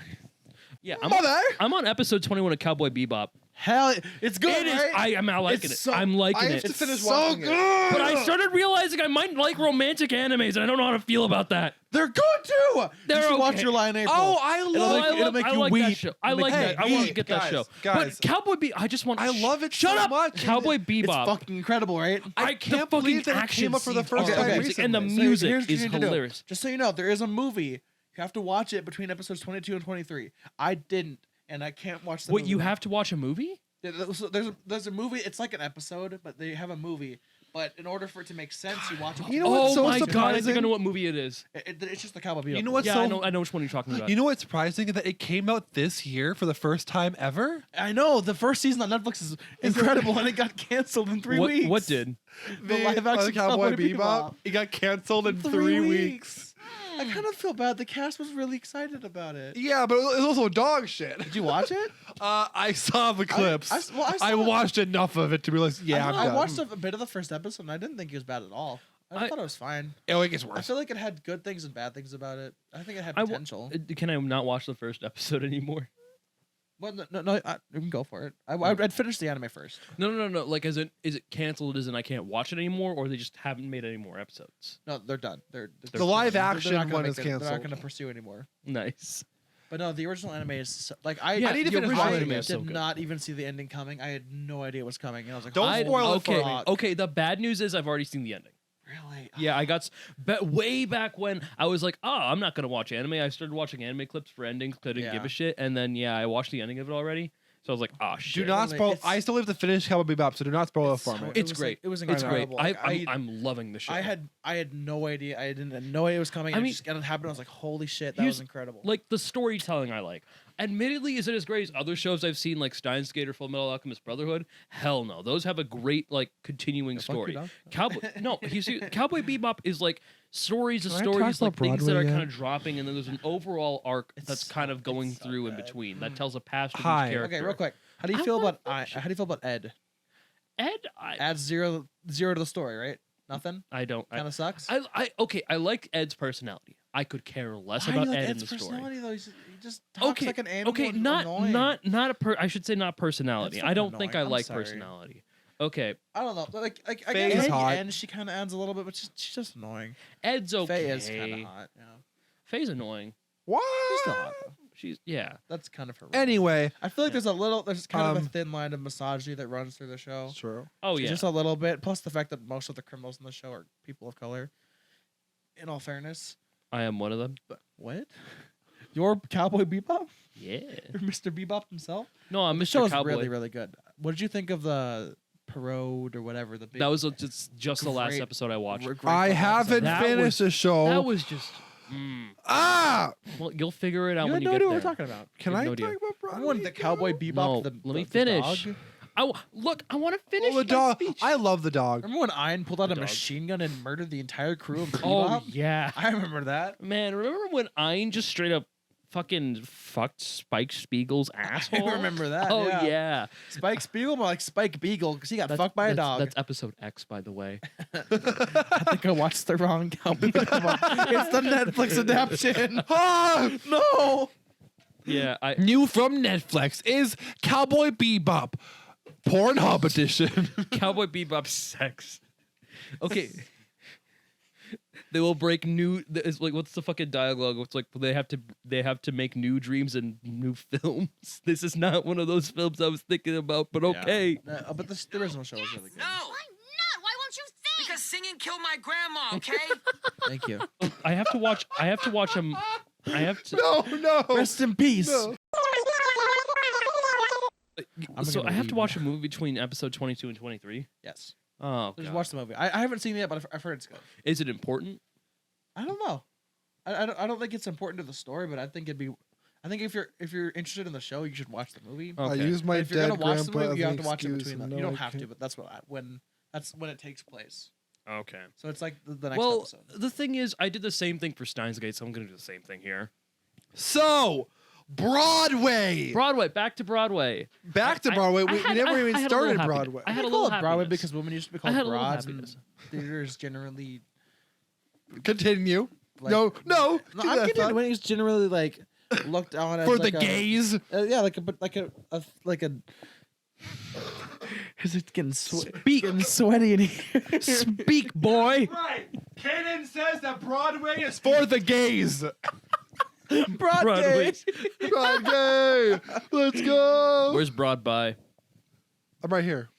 Yeah, Mother. I'm on episode 21 of Cowboy Bebop. Hell, it's good. It is. Right? I'm liking It's it. so- I'm liking I have it. to finish so watching good. it. But I started realizing I might like romantic animes, and I don't know how to feel about that. They're good too. They're you should watch okay. Your Lie in April. Oh, I It'll love make- it'll make I you like that weep. show. I It'll like make that. you I want to weep. get that show. guys. But Cowboy Bebop, I just want. I love it Shut so up, much. Cowboy It's Bebop. fucking incredible, right? I can't the believe fucking that it came action up for the scenes first are time amazing, and the recently. music here's what you is need to do. hilarious. Just so you know, there is a movie. You have to watch it between episodes 22 and 23. I didn't, and I can't watch the What, movie. you have to watch a movie? There's a movie. It's like an episode, but they have a movie. But in order for it to make sense, you watch it. You know what's Oh so my god, I think I surprising? know what movie it is. It's just the Cowboy Bebop. You know what's Yeah, so I know which one you're talking about. You know what's surprising is that it came out this year for the first time ever. I know the first season on Netflix is incredible, and it got canceled in 3 weeks. What did? The live action Cowboy Cowboy Bebop? Bebop. It got canceled in 3 3 weeks. weeks. I kind of feel bad. The cast was really excited about it. Yeah, but it was also dog shit. Did you watch it? I saw the clips. I I saw it. watched enough of it to realize, yeah, I'm I done. watched a bit of the first episode, and I didn't think it was bad at all. I I- thought it was fine. Oh, it gets I worse. feel like it had good things and bad things about it. I think it had I wa- potential. Can I not watch the first episode anymore? Well, no, you can go for it. I'd finish the anime first. No. Like, is it canceled? As in, I can't watch it anymore, or they just haven't made any more episodes? No, they're done. They're The live they're not action gonna one make is it- They're canceled. not going to pursue anymore. Nice. But no, the original anime is so, Yeah, I need to the finish original watching anime it. is so did good. not even see the ending coming. I had no idea what was coming, and I was like, Don't "Oh, spoil it okay, for me. okay. The bad news is I've already seen the ending. Really? Yeah, I got way back when I was like, oh, I'm not gonna watch anime. I started watching anime clips for endings because I didn't give Yeah. a shit, and then I watched the ending of it already. So I was like, oh Do shit. not Like, spoil. it's- I still have to finish Cowboy Bebop, so do not spoil it for me. It's great. It was It's great. incredible. I'm loving the show. I had no idea. I didn't know it was coming. I and mean, it just happened. I was like, holy shit, that here's- was incredible. like the storytelling I like. Admittedly, is it as great as other shows I've seen like Steins Gate or Full Metal Alchemist Brotherhood? Hell no. Those have a great like continuing fuck story. you, dog. Cowboy Bebop is like stories of Can I stories, talk like about things that Broadway are kind yet? of dropping, and then there's an overall arc that's so- kind of going it's so through in good. between that tells a past of Hi. each character. Okay, real quick. How do you I feel love about that shit. How do you feel about Ed? Ed, Adds zero to the story, right? Nothing. I don't. Kind of sucks. Okay. I like Ed's personality. I could care less about like Ed in Ed's the story. personality, though. He just talks Okay, like an animal. okay, and not annoying. not a per. I should say not personality. That's I don't fucking think I annoying. I'm like sorry. personality. Okay, I don't know. Like I Faye guess is at the hot. end she kind of adds a little bit, but she's just annoying. Ed's okay. Faye is kind of hot. Yeah, Faye's annoying. What? she's still hot though. Yeah. That's kind of her. role. Anyway, I feel like there's kind of a Um, thin line of misogyny that runs through the show. true. Oh yeah. Just a little bit. Plus the fact that most of the criminals in the show are people of color. In all fairness, I am one of them. but what? You're Cowboy Bebop? Yeah. You're Mr. Bebop himself? No, I'm The Mr. show's Cowboy. really, really good. What did you think of the parade or whatever? The big, That was just the last Great- episode I watched. great I fucking haven't episode. That finished the show. That was just. Ah! Well, you'll figure it out You when had you no get idea there. what we're talking about. Can I have I no talk idea. about I Broadway? wanted the Cowboy Bebop. No, the, let me the finish. dog. Look, I want to finish. Oh, the my dog. speech. I love the dog. Remember when Ian pulled out a Dog. machine gun and murdered the entire crew of Bebop? Oh yeah, I remember that. man. Remember when Ein just straight up fucking fucked Spike Spiegel's asshole? I remember that. Oh yeah. Spike Spiegel, more like Spike Beagle, because he got fucked by a dog. That's episode X, by the way. I think I watched the wrong Cowboy Bebop. It's the Netflix adaptation. Ah! No. Yeah, New from Netflix is Cowboy Bebop, Pornhub edition. Cowboy Bebop sex. Okay. They will break new. It's like, what's the fucking dialogue? It's like they have to make new dreams and new films. This is not one of those films I was thinking about, but okay. Yeah. But the original show was really good. No, Why not? Why won't you sing? because singing killed my grandma. Okay. Thank you. I have to watch them. I have to. no. Rest in peace. No. I'm So gonna I have to read watch a movie between episode 22 and 23. Yes. Oh, Just God. watch the movie. I haven't seen it yet, but I've heard it's good. Is it important? I don't know. I don't think it's important to the story, but I think it'd be. I think if you're interested in the show, you should watch the movie. Oh. I Okay. use my If you're dead gonna watch the grandpa movie, you as have an to watch it excuse, between them. and You no, don't I have to, can't. but that's when it takes place. Okay. So it's like the next Well, episode. the thing is, I did the same thing for Steins Gate, so I'm gonna do the same thing here. So, Broadway. Broadway, back to Broadway. Back to I- Broadway. I We had- never I even had a started little happiness. Broadway. I had a They call little it Broadway happiness. because women used to be I called had a little broads, happiness. and theaters generally. Continue. Like, no. No, do I'm that kidding. thought. When it's generally like looked on as For like the a, gays. yeah, like a Because it's getting, Speak. getting sweaty in here. Speak, boy. Right. Kanan says that Broadway is for the gays. Broadway. Broadway. Let's go. Where's Broad by? I'm right here.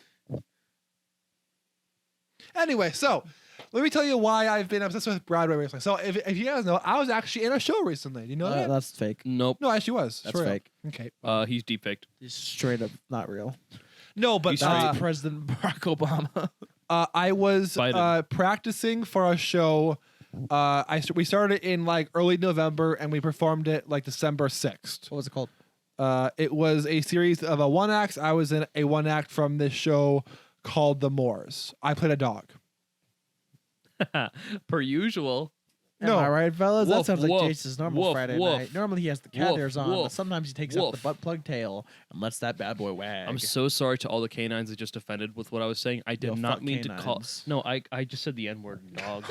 Anyway, so let me tell you why I've been obsessed with Broadway recently. So if you guys know, I was actually in a show recently. Do you know that? That's fake. Nope. No, I actually was. That's For real. fake. Okay. He's deep faked. It's straight up not real. No, but That's President Barack Obama. I was Biden. practicing for a show. We started in like early November and we performed it like December 6th. What was it called? It was a series of a one act. I was in a one act from this show called The Moors. I played a dog. Per usual. No. Am I right, fellas? Woof, that sounds like woof, Jason's normal woof, Friday woof. night. Normally he has the cat Woof, ears on, but woof, sometimes he takes out the woof. butt plug tail and lets that bad boy wag. I'm so sorry to all the canines that just offended with what I was saying. I did Yo, not fuck mean to call. canines. No, I just said the N word, dog.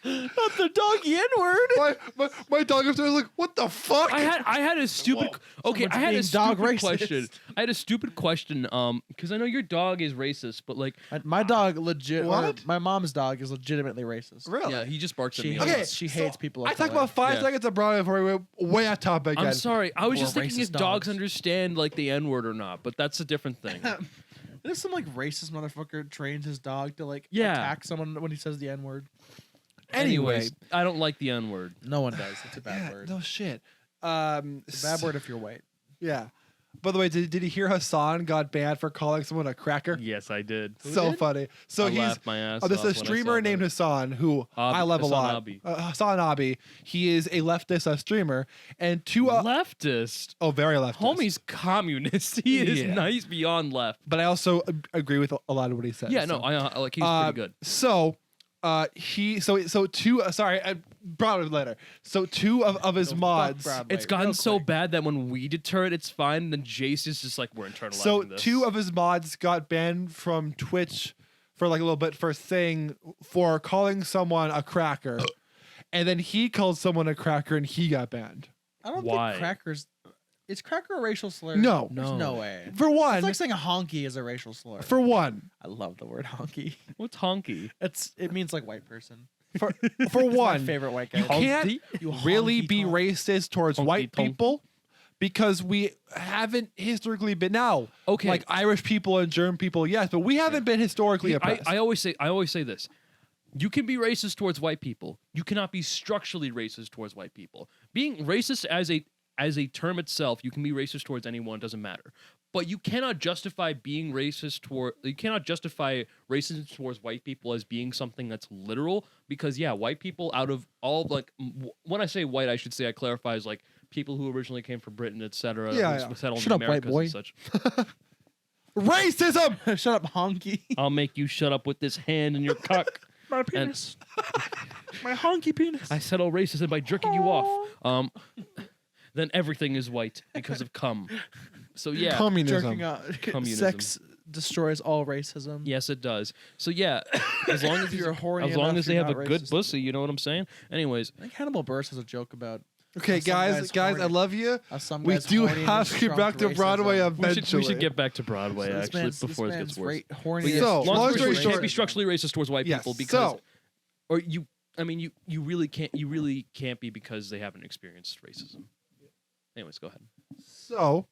Not the doggy N-word. my dog upstairs was like, what the fuck? I had a stupid. Okay, Someone's I had a being dog stupid racist. question. I had a stupid question. Because I know your dog is racist, but like, My dog legit. What? My mom's dog is legitimately racist. Really? yeah, he just barks at She me. hates, Okay, she so hates people. Of I talked color. about 5 Yeah. seconds of Broadway before we went way off topic again. I'm sorry. I was Or just thinking racist if dogs dogs. understand like the N word or not, but that's a different thing. There's some like racist motherfucker trains his dog to like Yeah. attack someone when he says the N-word. Anyways, I don't like the N word. No one does. It's a bad Yeah, word. no shit. It's a bad word if you're white. Yeah. By the way, did you hear Hassan got banned for calling someone a cracker? Yes, I did. So funny. So I he's laughed my ass there's off a when I streamer saw named that. Hassan who I love a Hassan lot. Abi. Hassan Abi. He is a leftist streamer, and two Leftist. very leftist. Homie's communist. He is Yeah. nice beyond left. But I also agree with a lot of what he says. Yeah, no, so. I like he's pretty good. So, two. Sorry, I brought it later. So two of his mods. Broadway, It's gotten real so quick. bad that when we deter it, it's fine. Then Jace is just like, we're internalizing So this. two of his mods got banned from Twitch for like a little bit for calling someone a cracker, and then he called someone a cracker and he got banned. I don't Why? think crackers. Is cracker a racial slur? No. There's No. no way. For one, It's like saying a honky is a racial slur. I love the word honky. What's honky? It means like white person. for It's my one, favorite white guy. you can't You really honky be tonk. racist towards Honky white tonk. people because we haven't historically been now. Okay. Like Irish people and German people, yes, but we haven't been historically oppressed. I always say this. You can be racist towards white people. You cannot be structurally racist towards white people. Being racist as a term itself, you can be racist towards anyone, doesn't matter. But you cannot justify being racist you cannot justify racism towards white people as being something that's literal because yeah, white people out of all like when I say white, I should say I clarify as like people who originally came from Britain, etc. Yeah, who yeah. settled Shut in up, white Americas boy. and such. Racism. Shut up, honky. I'll make you shut up with this hand in your cock. My penis. My honky penis. I settle racism by jerking you off. Then everything is white because of cum. So yeah, Communism. Jerking out. Communism. Sex destroys all racism. yes, it does. So yeah, as long as You're horny as long enough, as they you're have a not good racist. pussy, you know what I'm saying. Anyways, I think Hannibal Buress has a joke about Okay, Some guys, guy's I horny. love you. some We guy's do horny and have he's to get back to racism. Broadway eventually. we should get back to Broadway So this actually man's- before this it gets man's worse. horny But as yeah, so, shit. long story you can't short- be structurally racist towards white Yes, people because, so- or you. I mean, you really can't be because they haven't experienced racism. Anyways, go ahead. So,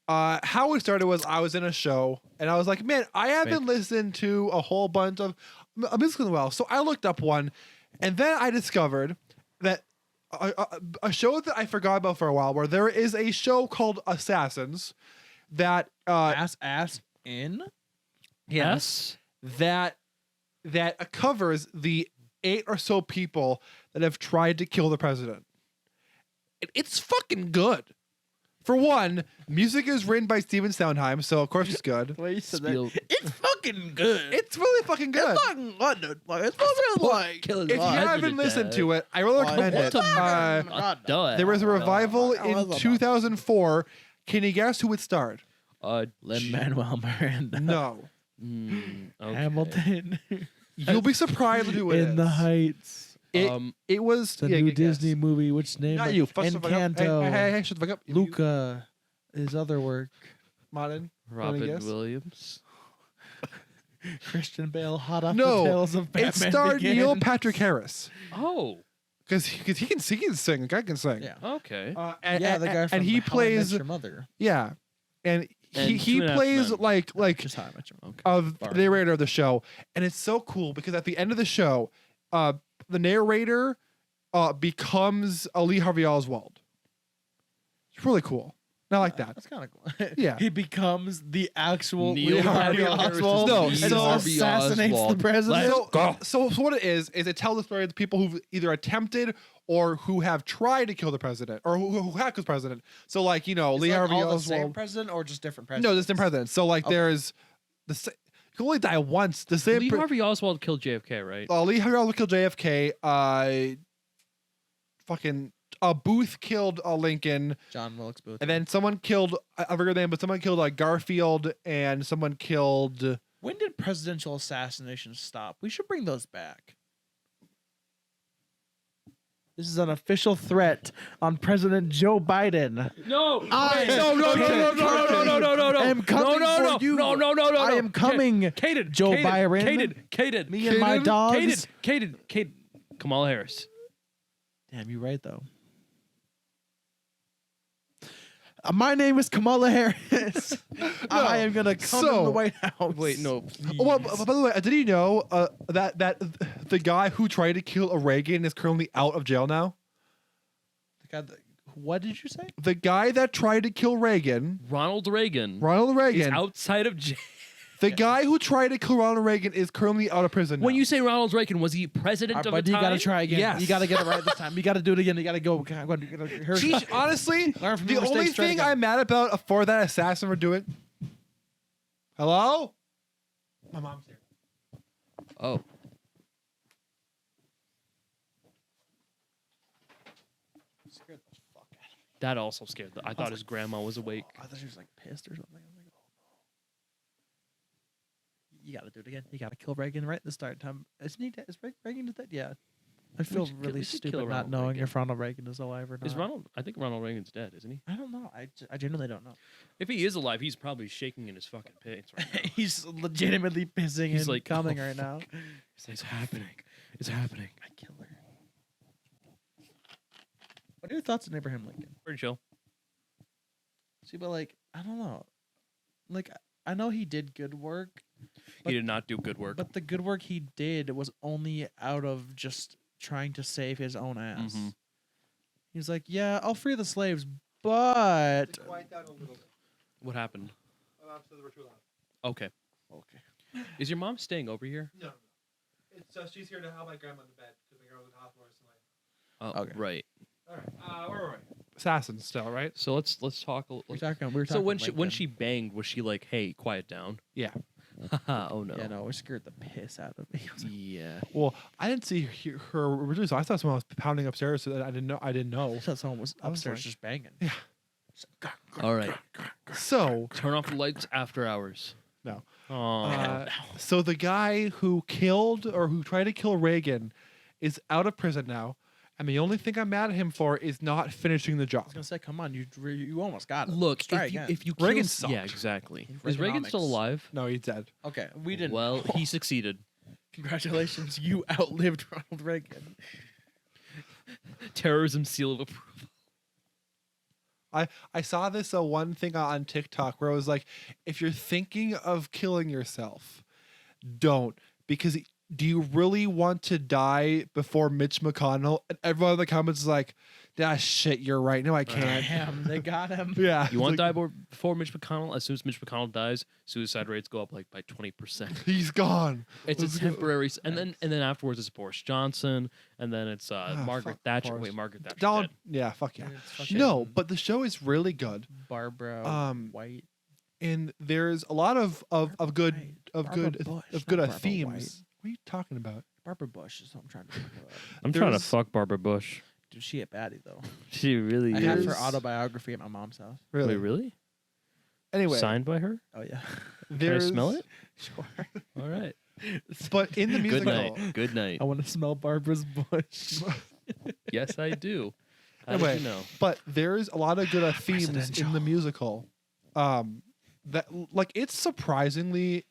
how it started was I was in a show and I was like, man, I haven't listened to a whole bunch of music in a while. So I looked up one, and then I discovered that a show that I forgot about for a while, where there is a show called Assassins that ass in. Yes. that covers the 8 or so people that have tried to kill the president. It's fucking good. For one, music is written by Steven Sondheim, so of course it's good. The way you said Spiel- that. It's fucking good. It's really fucking good. It's fucking good, dude. Like, it's fucking like. Kill his If you president, haven't listened Dad. to it, I really recommend What it. the fuck? There was a revival I was in about- 2004. Can you guess who it starred? Lin-Manuel Miranda. No. Okay. Hamilton. You'll be surprised who it is. In the Heights. It was The yeah, new good guess. Disney movie. Which name? Not you. Fuck the fuck up. Encanto. Hey, shut the fuck up. Luca. His other work. Martin. Robin guess? Williams. Christian Bale, hot off No, the tails of Batman It starred Begins. Neil Patrick Harris Oh, because he can sing. The guy can sing. Yeah. okay. Yeah, the guy from and he How I Met plays Your Mother. yeah, and And he Two and a Half plays Men. like Just How I Met Your Mother. of the Barb. narrator of the show, and it's so cool because at the end of the show, the narrator becomes Lee Harvey Oswald. It's really cool. I like that. That's kind of cool. Yeah. He becomes the actual Neil Lee Harvey Harvey Oswald. No, and so- assassinates the Oswald. president. So what it is it tells the story of the people who've either attempted or who have tried to kill the president or who have killed the president. So like Lee It's Harvey all the same Oswald. president or just different presidents? No, there's different presidents. So like Okay. there's you can only die once. The same. Lee Harvey Oswald killed JFK, right? Lee Harvey Oswald killed JFK. Fucking Booth killed Lincoln, John Wilkes Booth. and then someone killed I forget the name, but someone killed Garfield, and someone killed. When did presidential assassinations stop? We should bring those back. This is an official threat on President Joe Biden. No, I- no, no, no, no, no, no, no, no, no, no, I am coming no, no, for you. no, no, no, no, I no. am coming, Caden, Joe Byron. Caden, Me and my dogs. Caden. Kamala Harris. Damn, you're right though. My name is Kamala Harris. I am gonna come in the White House. Wait, no. Oh, well, by the way, did you know that the guy who tried to kill a Reagan is currently out of jail now? What did you say? The guy that tried to kill Reagan, Ronald Reagan Ronald is Reagan, outside of jail. the guy who tried to kill Ronald Reagan is currently out of prison now. When you say Ronald Reagan, was he president of But the you time? gotta try again. Yes. You gotta get it right this time. You gotta do it again. You gotta go. Geez, honestly, Learn from the your only mistakes, try it thing again. I'm mad about for that assassin for doing. Hello? My mom's here. Oh, that also scared. I thought his grandma was awake. I thought she was like pissed or something. I was like, oh no. You gotta do it again. You gotta kill Reagan right this start time. Isn't he dead? Is Reagan dead? Yeah. I feel should kill- really we should kill stupid not Ronald knowing Reagan. if Ronald Reagan is alive or not. Is Ronald? I think Ronald Reagan's dead, isn't he? I don't know. I genuinely don't know. If he is alive, he's probably shaking in his fucking pants right now. He's legitimately pissing He's and like, coming "Oh, right now. It's happening. It's happening. I kill her. What are your thoughts on Abraham Lincoln? Pretty chill. See, but like, I don't know. Like, I know he did good work, He did not do good work. but the good work he did was only out of just trying to save his own ass. Mhm. He's like, yeah, I'll free the slaves, but Quiet down a little bit. What happened? My mom said we're too loud. Okay. okay. Is your mom staying over here? No. It's she's here to help my grandma in the bed because my grandma was in the hospital recently. Oh, Okay. right. All right. Where were we? Assassins still, right? So let's talk. We're Let's, talking. so when she banged, was she like, "Hey, quiet down"? Yeah. Haha, oh no. Yeah, no, we scared the piss out of me. Yeah. Well, I didn't see her originally, so I thought someone was pounding upstairs. So I didn't know. I thought someone was I was upstairs like- just banging. Yeah. All right. So, Turn off the lights after hours. No. Aw. so the guy who killed or who tried to kill Reagan is out of prison now, and the only thing I'm mad at him for is not finishing the I job. was gonna say, come on, you almost got it. Look, Let's try if you again. if you Reagan kill, sucked. yeah, exactly. Is Reagan still Reaganomics. alive? No, he's dead. Okay, we didn't. Well, he succeeded. Congratulations, you outlived Ronald Reagan. Terrorism seal of approval. I saw this one thing on TikTok where it was like, if you're thinking of killing yourself, don't, because do you really want to die before Mitch McConnell? And everyone in the comments is like, ah, shit, you're right. No, I can't. Damn, they got him. Yeah. You want it's to like, die before Mitch McConnell? As soon as Mitch McConnell dies, suicide rates go up like by 20%. He's gone. It's Let's a go. temporary, and then afterwards it's Boris Johnson, and then it's Margaret fuck Thatcher. Boris. Wait, Margaret Thatcher. Donald, yeah, fuck yeah. It's fucking No, but the show is really good. Barbara White. And there's a lot of good White. of Barbara good Bush, of good not Barbara themes. White. What are you talking about? Barbara Bush is what I'm trying to think of. I'm trying to There's- fuck Barbara Bush. Dude, she a baddie though. She really I is. have her There's- autobiography at my mom's house. Really? Wait, really? Anyway, Signed by her? Oh yeah. Can I there's smell it? Sure. All right. But in the Good musical, night. Good night. I want to smell Barbara's bush. Yes, I do. How Anyway, did you know? but there's a lot of good themes in Presidential. the musical. That like it's surprisingly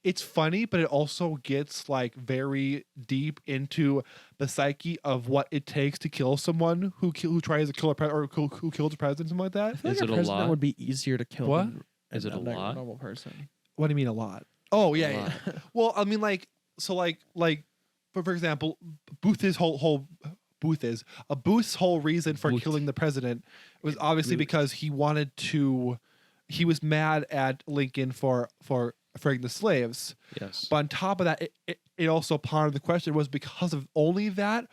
it's funny, but it also gets like very deep into the psyche of what it takes to kill someone who tries to kill a president or who kills a president, something like that. I feel Is like it a a president lot? would be easier to kill. What? Than Is it a lot? normal person? What do you mean a lot? Oh yeah, A yeah. lot. Well, I mean like so like for example, Booth's whole reason for Booth. killing the president was obviously Booth. because he was mad at Lincoln for freeing the slaves. Yes. But on top of that, it also part of the question was because of only that,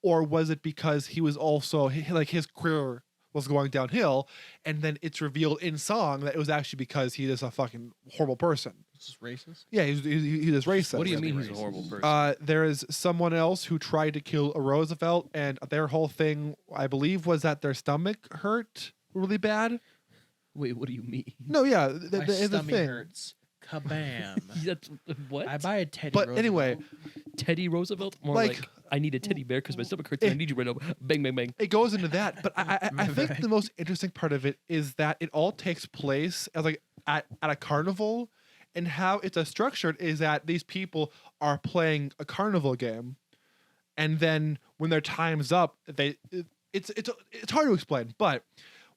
or was it because he was also like his career was going downhill, and then it's revealed in song that it was actually because he is a fucking horrible person. This is racist. Yeah, he's racist. What do you mean he's a horrible person? There is someone else who tried to kill a Roosevelt, and their whole thing, I believe, was that their stomach hurt really bad. Wait, what do you mean? No, yeah, My it's a stomach thing. hurts. Kabam! That's what? I buy a Teddy. But Roosevelt. anyway, Teddy Roosevelt? More Like- like, I need a teddy bear because my stomach hurts and I need you right now. Bang, bang, bang. it goes into that. But I think the most interesting part of it is that it all takes place as like at a carnival, and how it's structured is that these people are playing a carnival game, and then when their time's up, it's hard to explain, but.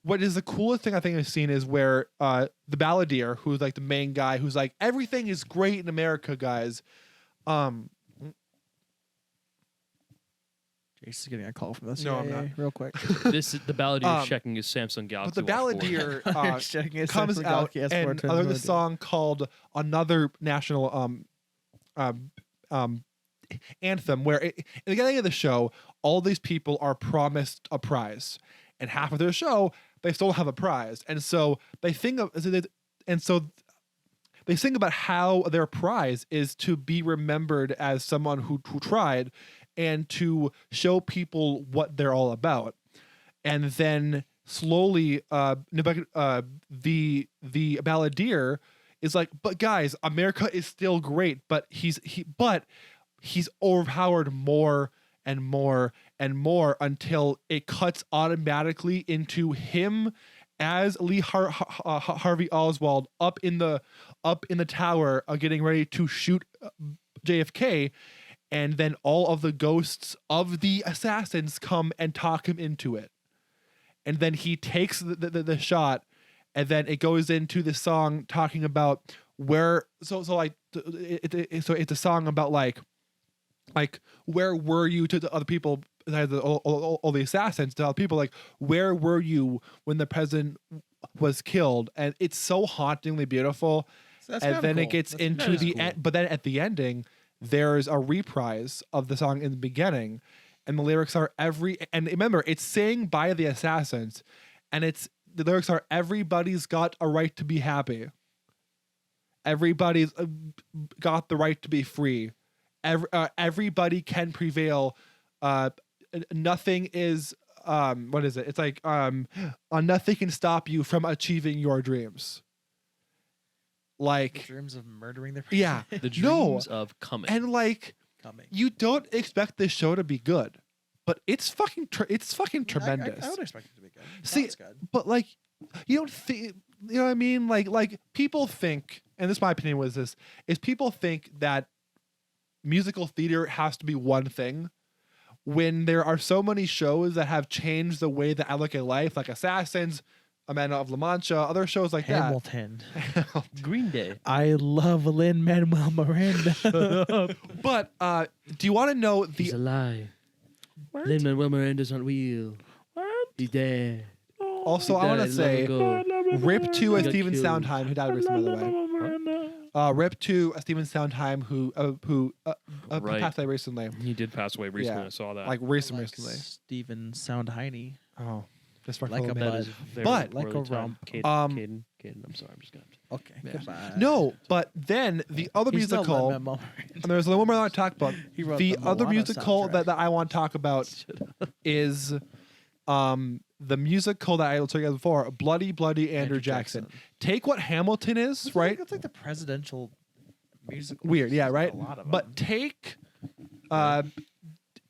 What is the coolest thing I think I've seen is where the balladeer, who's like the main guy, who's like, everything is great in America, guys. Jace is getting a call from the No, I'm CIA not. real quick. The balladeer is checking his Samsung but Galaxy the Watch 4. balladeer Checking his comes Samsung out Galaxy and S4 there's a song called another national anthem where in the beginning of the show, all these people are promised a prize, and half of their show they still have a prize, and so they think of they sing about how their prize is to be remembered as someone who tried, and to show people what they're all about, and then slowly the balladeer is like, but guys, America is still great, but he's overpowered more and more and more until it cuts automatically into him as Lee Harvey Oswald up in the tower, getting ready to shoot JFK, and then all of the ghosts of the assassins come and talk him into it, and then he takes the shot, and then it goes into the song talking about where so it's a song about like where were you to the other people, all the assassins, to other people, like where were you when the president was killed, and it's so hauntingly beautiful. And then it gets into the end, but then at the ending there's a reprise of the song in the beginning, and the lyrics are and remember it's sang by the assassins, and the lyrics are, everybody's got a right to be happy, everybody's got the right to be free, everybody can prevail, nothing is what is it, it's like nothing can stop you from achieving your dreams, like dreams of murdering their yeah. The No. dreams of coming. And like coming. you don't expect this show to be good, but it's fucking tremendous. I would expect it to be good. See, Sounds good. but like you don't think, you know what I mean, like people think, and this my opinion was this, is people think that musical theater has to be one thing, when there are so many shows that have changed the way that I look at life, like Assassins, Amanda of La Mancha, other shows like Hamilton. that. Green Day. I love Lin-Manuel Miranda. But do you want to know He's the alive. Lin-Manuel Miranda's on wheel. He's dead. also I want to say rip to a Got Stephen killed. Sondheim, who died recently, by the way. Rip to a Stephen Sondheim who Right. passed away recently, He did pass away recently. Yeah. I saw that. like recently. Stephen Soundheiny. Oh, just Like a that bud. is very But- Like poorly a timed. rump. Caden, I'm sorry. I'm just gonna. Okay. Yeah. Goodbye. No, but then the other He's not musical, Lin-Manuel and there's a little more I want to talk about. He wrote The the other Moana musical soundtrack. that I want to talk about is the musical that I told you guys before, Bloody Andrew Jackson. Take what Hamilton is, right? It's like the presidential musical. Weird, yeah, right. A lot of But them.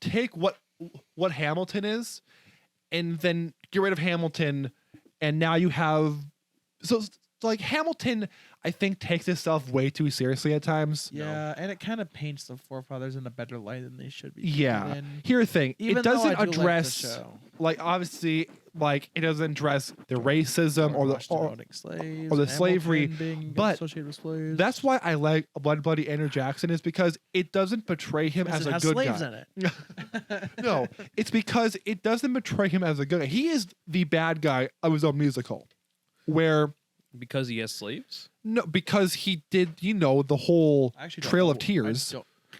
take what Hamilton is, and then get rid of Hamilton, and now you have like Hamilton, I think takes itself way too seriously at times. Yeah, and it kind of paints the forefathers in a better light than they should be. Yeah. painted in. Here's the thing. Even It though doesn't I do like the address show. like obviously like it doesn't address the racism or the Washington owning slaves, or the and slavery, Hamilton being but associated with slaves. that's why I like Blood Bloody Andrew Jackson is because it doesn't portray him Because as it a has good slaves guy. in it. No, it's because it doesn't portray him as a good guy. He is the bad guy of his own musical, where Because he has slaves. no, because he did, the whole I actually don't Trail know. of Tears.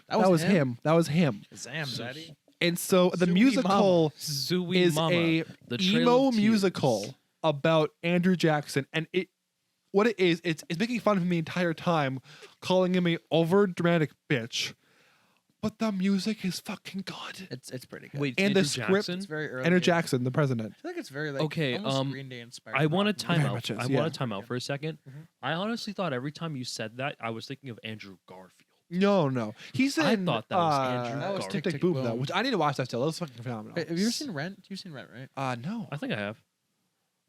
That was him. That was him. Zam, Zaddy. And so the Zooey musical Zooey is Mama. a The Trail emo of Tears. musical about Andrew Jackson, and what it is, it's making fun of him the entire time, calling him a over dramatic bitch. But the music is fucking good. It's pretty good. Wait, And Andrew the script- Jackson? It's very early. Andrew Jackson, the president. I feel like it's very like Okay, almost Green Day inspired. I want to rock time Very out. much is, I yeah. want to time out for a 2nd. Mhm. I honestly thought every time you said that, I was thinking of Andrew Garfield. No. He's in. I thought that was Andrew That was Garfield. Tick Tick, Tick Tick, Boom though, Boom. which I need to watch that still. That was fucking phenomenal. Hey, have you ever seen Rent? You've seen Rent, right? No. I think I have,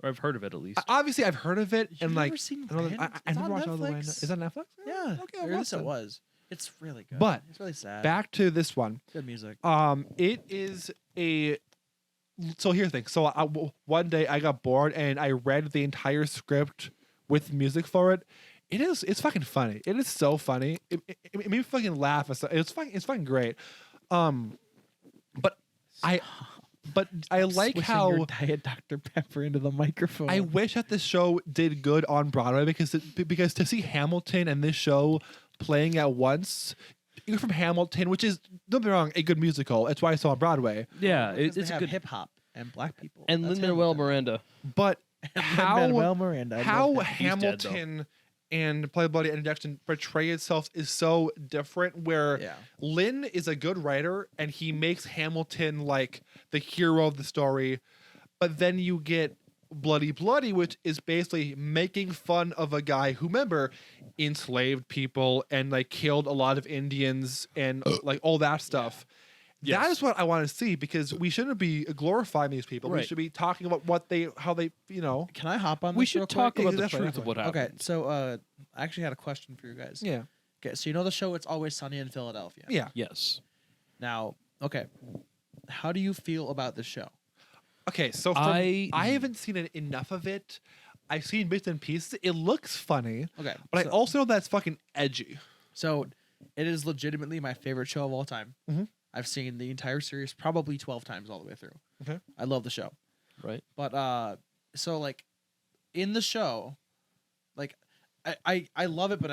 or I've heard of it at least. Obviously, I've heard of it, You've and never like seen I don't know, Rent? I It's never on watched all the way. Netflix. Is that Netflix? Yeah, Okay, or I'll at least watch it it. was. It's really good. But it's really sad. Back to this one. Good music. It is a. So here's the thing. So one day I got bored and I read the entire script with music for it. It's fucking funny. It is so funny. It made me fucking laugh. It's fucking great. But I like Swishing how your Diet Dr Pepper into the microphone. I wish that the show did good on Broadway because to see Hamilton and this show playing at once. You're from Hamilton, which is, don't be wrong, a good musical. That's why I saw on Broadway. Yeah, Because it's they a have good. hip hop and black people. And That's Lin-Manuel Hamilton. Miranda. But Lin-Manuel Miranda. I how love him. dead, though. Hamilton and Play Bloody and Jackson portray itself is so different. Where Yeah. Lin is a good writer and he makes Hamilton like the hero of the story, but then you get Bloody Bloody, which is basically making fun of a guy who, remember, enslaved people and like killed a lot of Indians and like all that stuff. Yes. That is what I want to see because we shouldn't be glorifying these people. We Right. should be talking about how they. Can I hop on We this should real talk quick? about the Definitely, truth of what happened. Okay, so I actually had a question for you guys. Yeah. Okay, so you know the show It's Always Sunny in Philadelphia. Yeah. Yes. Now, okay, how do you feel about the show? Okay, so I haven't seen enough of it. I've seen bits and pieces. It looks funny, Okay, but so, I also know that's fucking edgy. so it is legitimately my favorite show of all time. Mhm. I've seen the entire series probably 12 times all the way through. Okay. I love the show. Right. But so like in the show, like I love it, but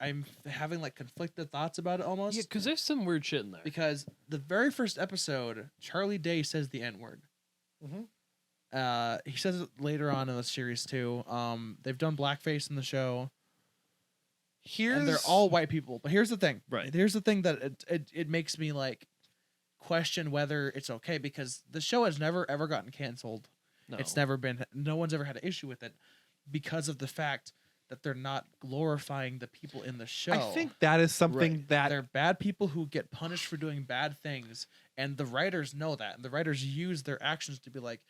I'm having like conflicted thoughts about it almost. Yeah, because there's some weird shit in there. Because the very first episode, Charlie Day says the N word. Mhm. He says it later on in the series too. They've done blackface in the show, and they're all white people. But here's the thing. Right. Here's the thing that it makes me like question whether it's okay because the show has never ever gotten canceled. No. It's never been. No one's ever had an issue with it because of the fact that they're not glorifying the people in the show. I think that is something Right. that They're bad people who get punished for doing bad things, and the writers know that, and the writers use their actions to be like,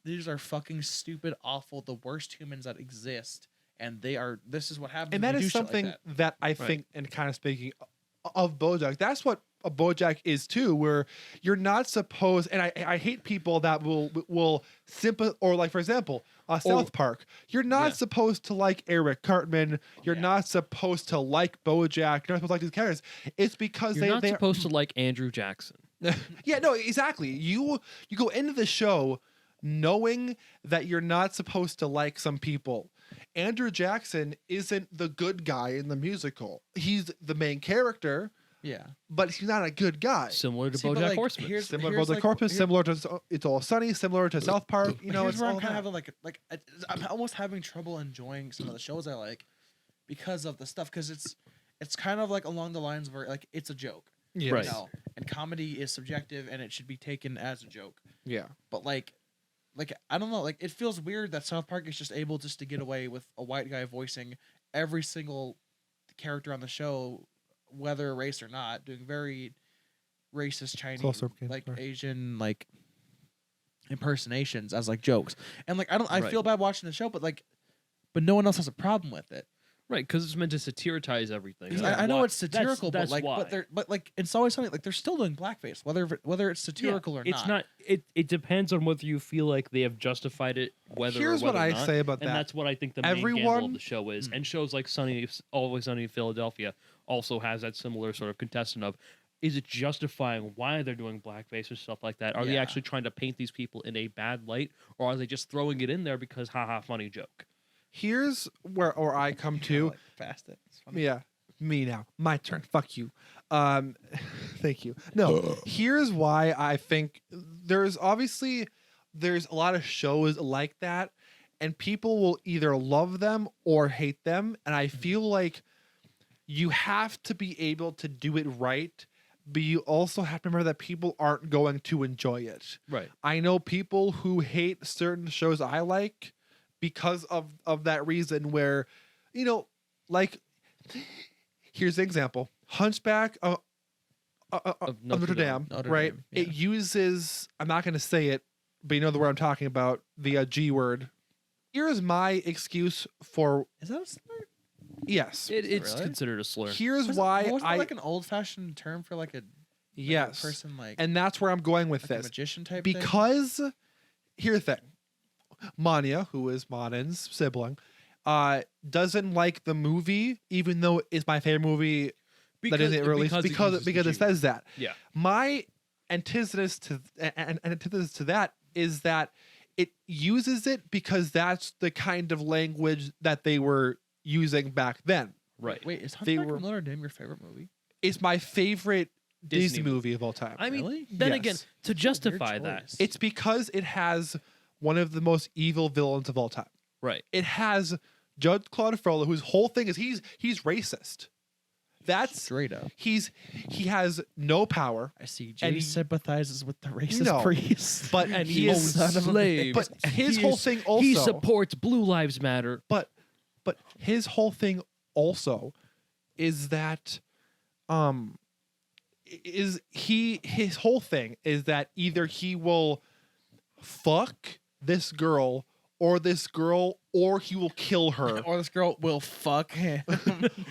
these are fucking stupid, awful, the worst humans that exist, and they are. This is what happens. and when that you is do shit like something that. that I think, and kind of speaking of BoJack, that's what a BoJack is too, where you're not supposed. And I hate people that will or like for example, South Park. You're not Yeah. supposed to like Eric Cartman. You're Yeah. not supposed to like BoJack. You're not supposed to like these characters. It's because You're not they supposed to like Andrew Jackson. yeah, no, exactly. You go into the show knowing that you're not supposed to like some people. Andrew Jackson isn't the good guy in the musical. He's the main character, Yeah. but he's not a good guy. Similar to See, but, BoJack like, Horseman. here's- Similar to here's, the like, Corpus, here- similar to It's All Sunny, similar to South Park. You know, Here's it's where all I'm kind that. of having like I'm almost having trouble enjoying some of the shows I like because of the stuff because it's kind of like along the lines where like it's a joke, Yes. Right. you know, and comedy is subjective and it should be taken as a joke. Yeah. But like I don't know, like it feels weird that South Park is just able just to get away with a white guy voicing every single character on the show, whether race or not, doing very racist Chinese, also okay, like sorry. Asian, like impersonations as like jokes. And like I Right. feel bad watching the show, but but no one else has a problem with it. Right, because it's meant to satirize everything. 'Cause That's I know why- it's satirical, that's but why. like it's always something like they're still doing blackface, whether it's satirical or it's not. It depends on whether you feel like they have justified it, Here's what I say about and that. that's what I think the main gamble Everyone- of the show is. And shows like Always Sunny in Philadelphia also has that similar sort of contestant of, is it justifying why they're doing blackface or stuff like that? Are they Yeah. actually trying to paint these people in a bad light, or are they just throwing it in there because haha funny joke? Here's where I come to. Like, past it. It's funny. Yeah, me now. My turn. Fuck you. Thank you. No, here's why I think there's a lot of shows like that, and people will either love them or hate them, and I feel like you have to be able to do it right, but you also have to remember that people aren't going to enjoy it. Right. I know people who hate certain shows I like because of that reason, where, like, here's the example. Hunchback of Notre Dame, Notre right? Dame, yeah. It uses, I'm not going to say it, but you know the word I'm talking about, the G word. Here's my excuse for, Is that a slur? yes. It's Really? considered a slur. Here's Wasn't why that I, like an old-fashioned term for like a yes. person like And that's where I'm going with like a this. magician type thing? Because here's the thing. Manya, who is Monen's sibling, doesn't like the movie, even though it's my favorite movie that isn't released because it says that. Yeah. My antithesis to that is that it uses it because that's the kind of language that they were using back then. Right. Wait, is They Hunchback were- of Notre Dame your favorite movie? It's my favorite Disney Disney movie of all time. I mean, Really? then Yes. again, to justify that, choice. It's because it has one of the most evil villains of all time. right? It has Judge Claude Frollo, whose whole thing is he's racist. That's Straight up. he has no power, I see. And Jace he- sympathizes with the racist No. priest. but And he he is owns slaves. But his He whole is- thing also He supports Blue Lives Matter. but his whole thing also is that his whole thing is that either he will fuck this girl or he will kill her. Or this girl will fuck him.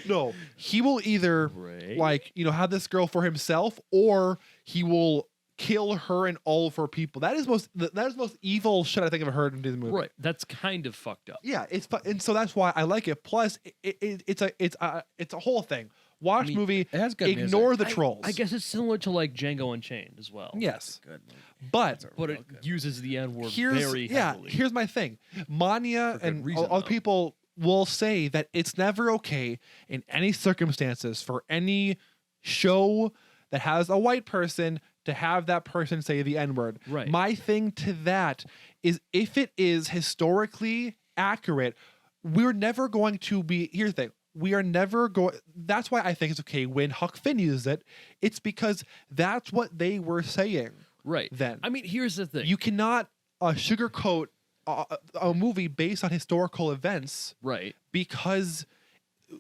No, he will either Right. like, have this girl for himself, or he will kill her and all of her people. That is most evil shit I think I've heard in the movie. Right. That's kind of fucked up. Yeah, and so that's why I like it. Plus, it's a whole thing. Watch I mean, movie. It has good Ignore music. the trolls. I guess it's similar to like Django Unchained as well. Yes, Good movie. but But it uses the N word here's very heavily. here's my thing. Manya For good and reason, other though. people will say that it's never okay in any circumstances for any show that has a white person to have that person say the N-word. Right. My thing to that is, if it is historically accurate, we're never going to be, here's the thing. We are never going. That's why I think it's okay when Huck Finn uses it. It's because that's what they were saying Right. then. I mean, here's the thing. You cannot sugarcoat a movie based on historical events right. because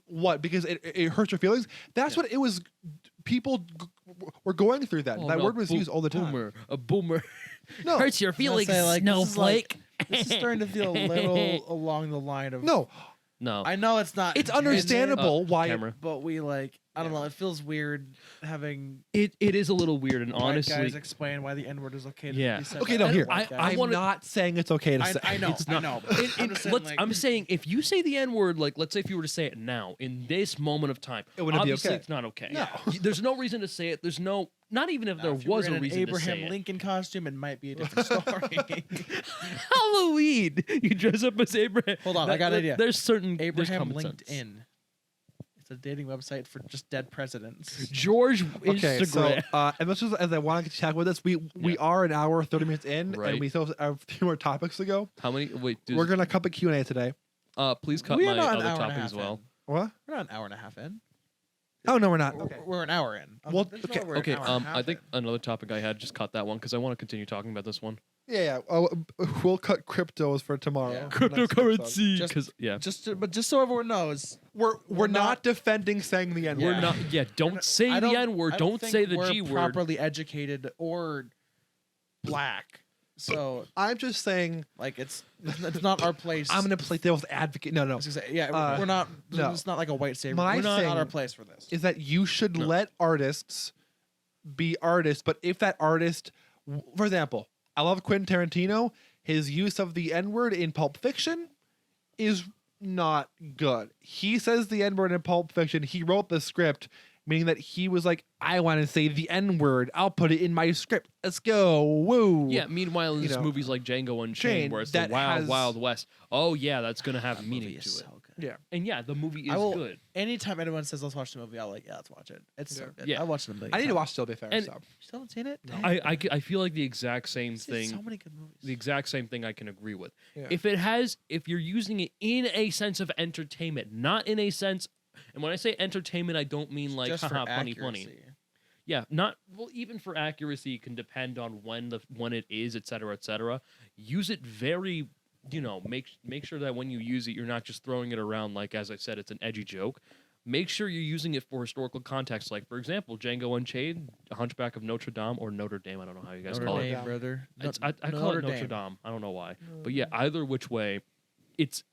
what? Because it hurts your feelings. That's what it was. People were going through that. Oh, That no, word was used all the time. Boomer. A boomer. No, Hurts your feelings, say, like, this is snowflake. This is starting to feel a little along the line of. no. No. I know it's not. It's intended, understandable why. Camera. but we like. I don't know. It feels weird having It is a little weird, and white honestly, guys explain why the N word is okay. To Yeah. be said Okay, by no. other Here, white guys. I I'm wanna- not saying it's okay to say. I know. it's I not- know. but I'm just saying, like, I'm saying if you say the N word, like let's say if you were to say it now in this moment of time, It wouldn't be obviously okay. it's not okay. No. There's no reason to say it. There's no, not even if there if you were was in a an reason to say Abraham it. Lincoln costume, it might be a different story. Halloween, you dress up as Abraham. Hold on, I got an idea. There's certain Abraham there's common sense. LinkedIn. It's a dating website for just dead presidents. George Okay, Instagram. so as much as I want to chat with this, we are an hour 30 minutes in, Right. and we still have a few more topics to go. How many? Wait, We're gonna cup a Q&A today. please cut We my are not an other hour and a topic half as well. What? We're not an hour and a half in. Oh no, we're not. Okay. We're an hour in. Well, There's no okay, we're an Okay, hour and a half I think in. another topic I had just cut that one because I want to continue talking about this one. Yeah. Oh, we'll cut cryptos for tomorrow. Yeah. Next episode. Cryptocurrency, Just- because yeah, but just so everyone knows, We're not defending saying the N word. we're not. Yeah, don't say I the N word. I Don't think say the we're G word. properly educated or black So I'm just saying. like it's not our place. I'm gonna play devil's advocate. No, I no. was gonna say, yeah, Uh, we're not. no. It's not like a white savior. My We're not thing our place for this. Is that you should No. let artists be artists, but if that artist, for example, I love Quentin Tarantino. His use of the N-word in Pulp Fiction is not good. He says the N-word in Pulp Fiction. He wrote the script, meaning that he was like, I want to say the N-word. I'll put it in my script. Let's go. Woo. Yeah. Meanwhile, in You these know, movies like Django Unchained, Chain, where it's the that wild, has- wild west. Oh yeah, that's gonna have That meaning movie to is it. so good. Yeah. And yeah, the movie is I will- good. Anytime anyone says let's watch the movie, I'm like, yeah, let's watch it. It's so Yeah. good. Yeah. I watched it a million I need to times. watch Still Be Fair. And- So. You still haven't seen it? No. Dang. I feel like the exact same I've seen thing. So many good movies. The exact same thing I can agree with. Yeah. If you're using it in a sense of entertainment, not in a sense, and when I say entertainment, I don't mean like Just for haha funny funny. accuracy. Yeah, not well. Even for accuracy, it can depend on when it is, et cetera. Use it very, make sure that when you use it, you're not just throwing it around like, as I said, it's an edgy joke. Make sure you're using it for historical context. Like, for example, Django Unchained, Hunchback of Notre Dame, or Notre Dame. I don't know how you guys Notre call Dame, it. brother. I call it Notre Dame. I don't know why, but yeah, either which way, it's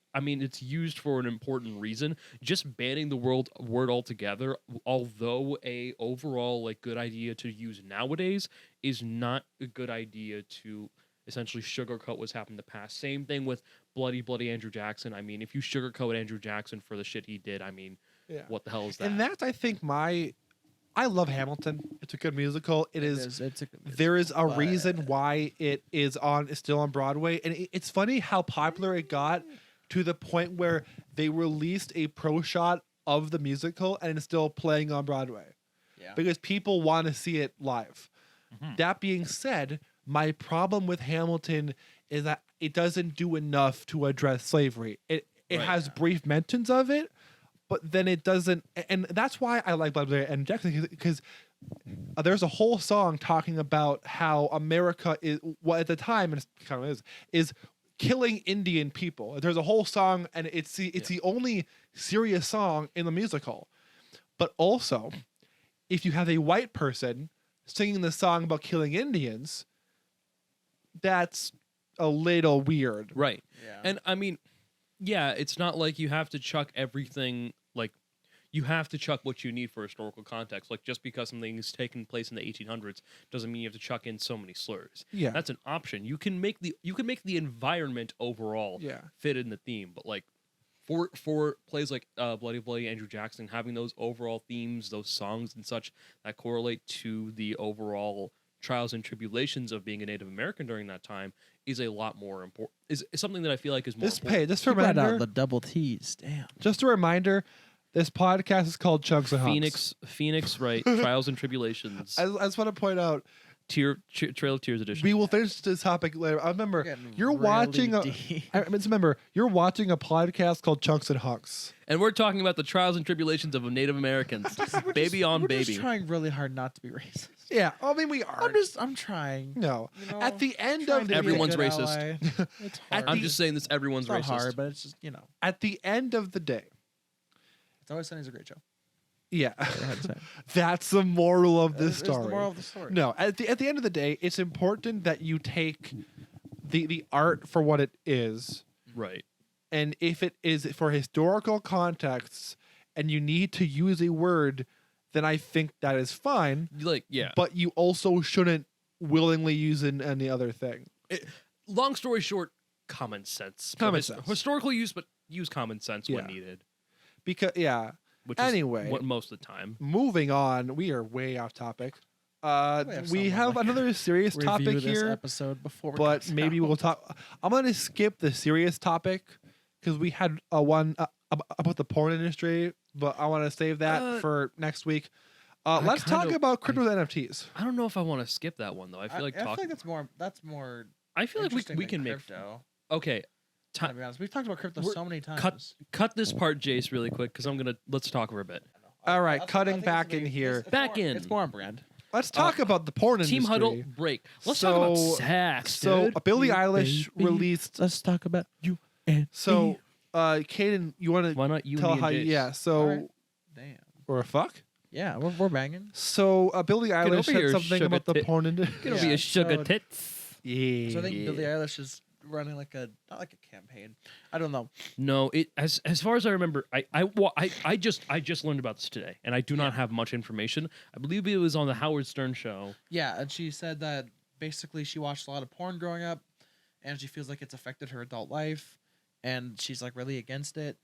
used for an important reason. Just banning the word altogether, although a overall like good idea to use nowadays, is not a good idea to essentially sugarcoat what's happened in the past. Same thing with bloody Andrew Jackson. I mean, if you sugarcoat Andrew Jackson for the shit he did, I mean, Yeah. what the hell is that? And that's, I think, I love Hamilton. It's a good musical. It is. It's a good musical, There is a but- reason why it is still on Broadway, and it's funny how popular it got to the point where they released a pro shot of the musical and it's still playing on Broadway Yeah. because people want to see it live. Mhm. That being said, my problem with Hamilton is that it doesn't do enough to address slavery. It Right. has brief mentions of it, but then it doesn't, and that's why I like Broadway and Jackson, because there's a whole song talking about how America is, well, at the time, and it kind of is killing Indian people. There's a whole song, and it's the only serious song in the musical. But also, if you have a white person singing the song about killing Indians, that's a little weird. Right. Yeah. And I mean, yeah, it's not like you have to chuck everything, like, you have to chuck what you need for historical context. Like, just because something is taking place in the 1800s doesn't mean you have to chuck in so many slurs. Yeah. That's an option. You can make the environment overall Yeah. fit in the theme, but like for plays like Bloody Andrew Jackson, having those overall themes, those songs and such that correlate to the overall trials and tribulations of being a Native American during that time is a lot more important. Is something that I feel like is more important. Just a You brought out reminder. the double T's. Damn. Just a reminder. This podcast is called Chunks and Hunks. Phoenix, right? Trials and Tribulations. I just want to point out, Trail of Tears edition. we will finish this topic later. I remember Getting you're really watching a. deep. Remember, you're watching a podcast called Chunks and Hunks. And we're talking about the trials and tribulations of Native Americans. Baby on We're baby. just trying really hard not to be racist. Yeah, I mean we are. I'm trying. No, You know, at the end trying of to be a Everyone's good racist. ally. It's At hard. I'm just saying this, everyone's it's not racist. hard, but it's just at the end of the day, It's Always Sunny's a great show. yeah, I had to say. that's the moral of this It's the story. moral of the story. No, at the end of the day, it's important that you take the art for what it is, Right. and if it is for historical contexts, and you need to use a word, then I think that is fine. Like, yeah. But you also shouldn't willingly use in any other thing. Long story short, common sense. Common But sense. Historical use, but use common sense when Yeah. needed. Because Which Anyway. is what most of the time. moving on, we are way off topic. We have We have someone, like, another serious topic Review this here, episode before, it but comes maybe out. we'll talk. I'm gonna skip the serious topic because we had one about the porn industry, but I want to save that for next week. Let's talk kinda- about crypto NFTs. I don't know if I want to skip that one though. I feel like I talk. feel like that's more. I feel like interesting we than can make. crypto. Okay, To be honest, we've talked about crypto We're- so many times. cut this part, Jace, really quick because let's talk for a bit. All right, I cutting think back it's gonna in be- here. it's Back more- in. It's more on brand. Let's talk about the porn industry. Team huddle break. Let's talk about So- sex. So dude. Billie You Eilish baby. released. Let's talk about you and So, me. Caden, you want to Why not you tell and me how? and Jace? Yeah. So, Alright. Damn. or a fuck. Yeah, we're banging. So Billie Eilish over said here, something sugar about the tit. porn industry. Gonna be Yeah, a sugar so- tits. Yeah. So I think Billie Eilish is running like a not like a campaign. I don't know. No, it as far as I remember, I just learned about this today, and I do not have much information. I believe it was on the Howard Stern show. Yeah, and she said that basically she watched a lot of porn growing up, and she feels like it's affected her adult life, and she's like really against it.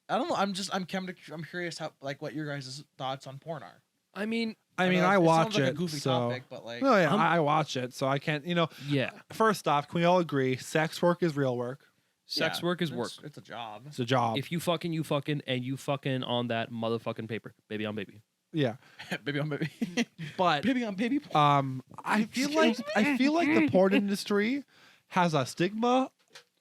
I don't know. I'm curious how like what your guys' thoughts on porn are. I mean, I mean, know I it watch sounds like it. a goofy so. topic, but like No, yeah, I'm- I watch it, so I can't. yeah, First off, can we all agree sex work is real work? sex yeah, work is work. It's a job. It's a job. If you fucking, and you fucking on that motherfucking paper, baby on baby. Yeah, Baby on baby. but Baby on baby. I feel like the porn industry has a stigma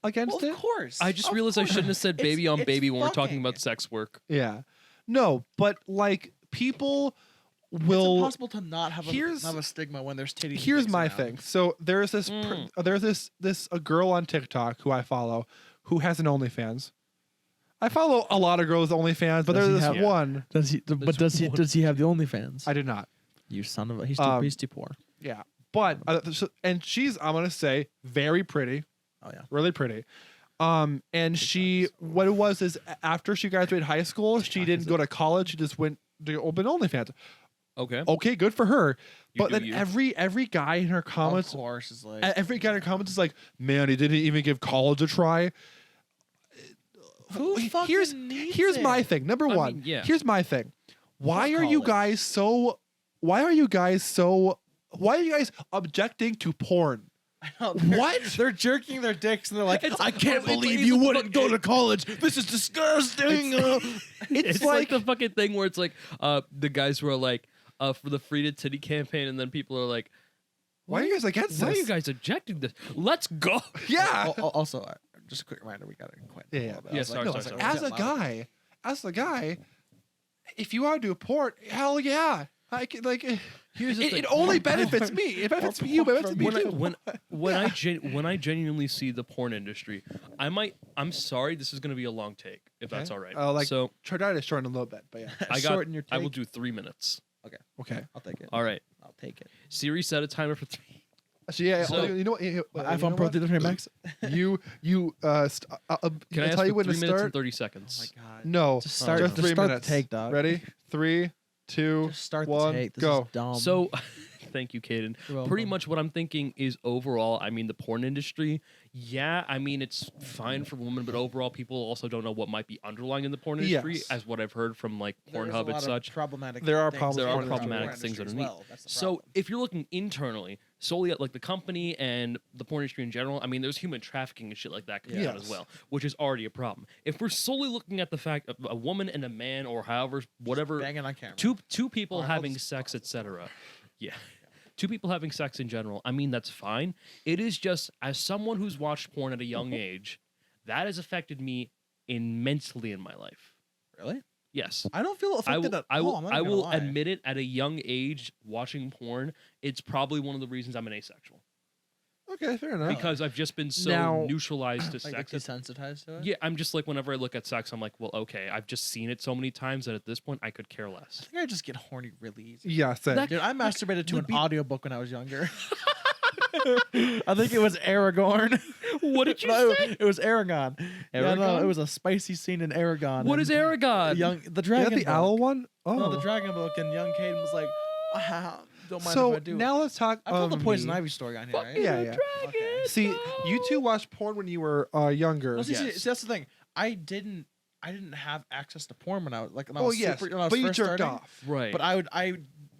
against Well, it. of course. I just Of realized I course. shouldn't have said It's- baby on it's baby when we're talking fucking. about sex work. Yeah, no, but like people It's will. impossible to not have Here's- a stigma when there's titties. and Here's dicks my around. thing. So there's this a girl on TikTok who I follow who has an OnlyFans. I follow a lot of girls with OnlyFans, but Does there's he this have- one Does he? But does he have the OnlyFans? I do not. You son of a. He's Um, too poor. Yeah, but and she's I'm gonna say very pretty, Oh yeah. really pretty. And she what it was is after she graduated high school, she didn't go to college. She just went to open OnlyFans. Okay. Okay, good for her. You But do then you. every guy in her Of comments, course, is like. every guy in her comments is like, man, he didn't even give college a try. Who fucking here's needs here's it? my thing. Number I one, mean, yeah. here's my thing. Why Fuck are you college. guys so? Why are you guys so? Why are you guys objecting to porn? What? They're jerking their dicks and they're like, It's- I can't it's- believe it's you the wouldn't go to college. This is disgusting. It's like the fucking thing where it's like the guys who are like for the free to titty campaign, and then people are like, Why are you guys against why are this? you guys objecting to this? Let's go. Yeah. Also, just a quick reminder, we gotta quit. Yeah, a yeah. little bit. Yeah, I was sorry, I was sorry, we as got a loud. guy, if you want to do a porn, hell yeah. I can, like Here's the it thing. only benefits me. It benefits you, but it benefits me when I, too. when I genuinely see the porn industry, I'm sorry, this is going to be a long take if that's all right. Like so try to shorten a little bit, but yeah. I got Shorten your I will take. do 3 minutes. Okay. I'll take it. All right. I'll take it. Siri set a timer for 3. Actually, yeah. So- you know what? iPhone Pro 3 Max. You Can I ask tell you for when 3 to minutes and start? 30 Oh seconds? my god. No, Just start. just just 3 start minutes. the take, dog. Ready? 3, 2, Just start 1, the take. This go. is dumb. So, thank you, Caden. You're Pretty welcome. much what I'm thinking is overall, I mean, the porn industry, yeah, I mean, it's fine for women, but overall, people also don't know what might be underlying in the porn industry, Yes. as what I've heard from like There is a Pornhub and lot of such. Problematic. There are things problems in There are the problematic porn things industry as underneath. well. That's the So problem. if you're looking internally, solely at like the company and the porn industry in general, I mean, there's human trafficking and shit like that coming out as Yes. well, which is already a problem. If we're solely looking at the fact of a woman and a man, or however, whatever, banging on camera. two people Arnold's having sex, etc. Yeah. Two people having sex in general, I mean, that's fine. It is just, as someone who's watched porn at a young age, that has affected me immensely in my life. Really? Yes. I don't feel affected at all. I'm not I gonna will lie. admit it, at a young age, watching porn, it's probably one of the reasons I'm an asexual. Okay, fair enough. Because I've just been so Now- neutralized to like sex. desensitized to it. Yeah, I'm just like, whenever I look at sex, I'm like, well, okay, I've just seen it so many times that at this point, I could care I less. think I just get horny really easy. yeah, same. That- Dude, I masturbated to would an be- audiobook when I was younger. I think it was Aragorn. What did you No, say? It was Aragon. Yeah, no, Aragon? it was a spicy scene in Aragon. What and is Aragon? the Is dragon? that the book. owl one? Oh, No, the dragon book, and young Caden was like, "Don't mind so if I do." now let's talk. I told the Poison me. Ivy story on here, right? Fucking Yeah, yeah. dragon See, you two stone. watched porn when you were younger. No, see, Yes. that's the thing. I didn't have access to porn when I was like when I Oh was yes, super, when I was but you first jerked starting. off. Right. But I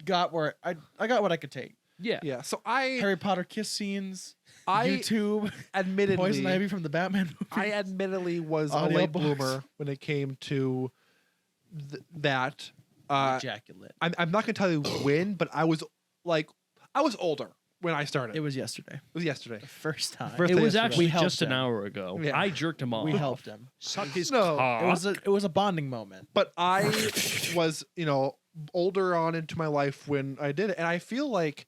got where I got what I could take. yeah. Yeah. So I Harry Potter kiss scenes, I YouTube, admittedly Poison Ivy from the Batman movie. I admittedly was a Audio late books. bloomer when it came to that. ejaculate. I'm not gonna tell you when, but I was older when I started. It was yesterday. It was yesterday. The first time. First It day was yesterday. actually We helped just an him. hour ago. Yeah. I jerked him off. We helped him. Suck his No, cock. It was a bonding moment. But I was, older on into my life when I did it, and I feel like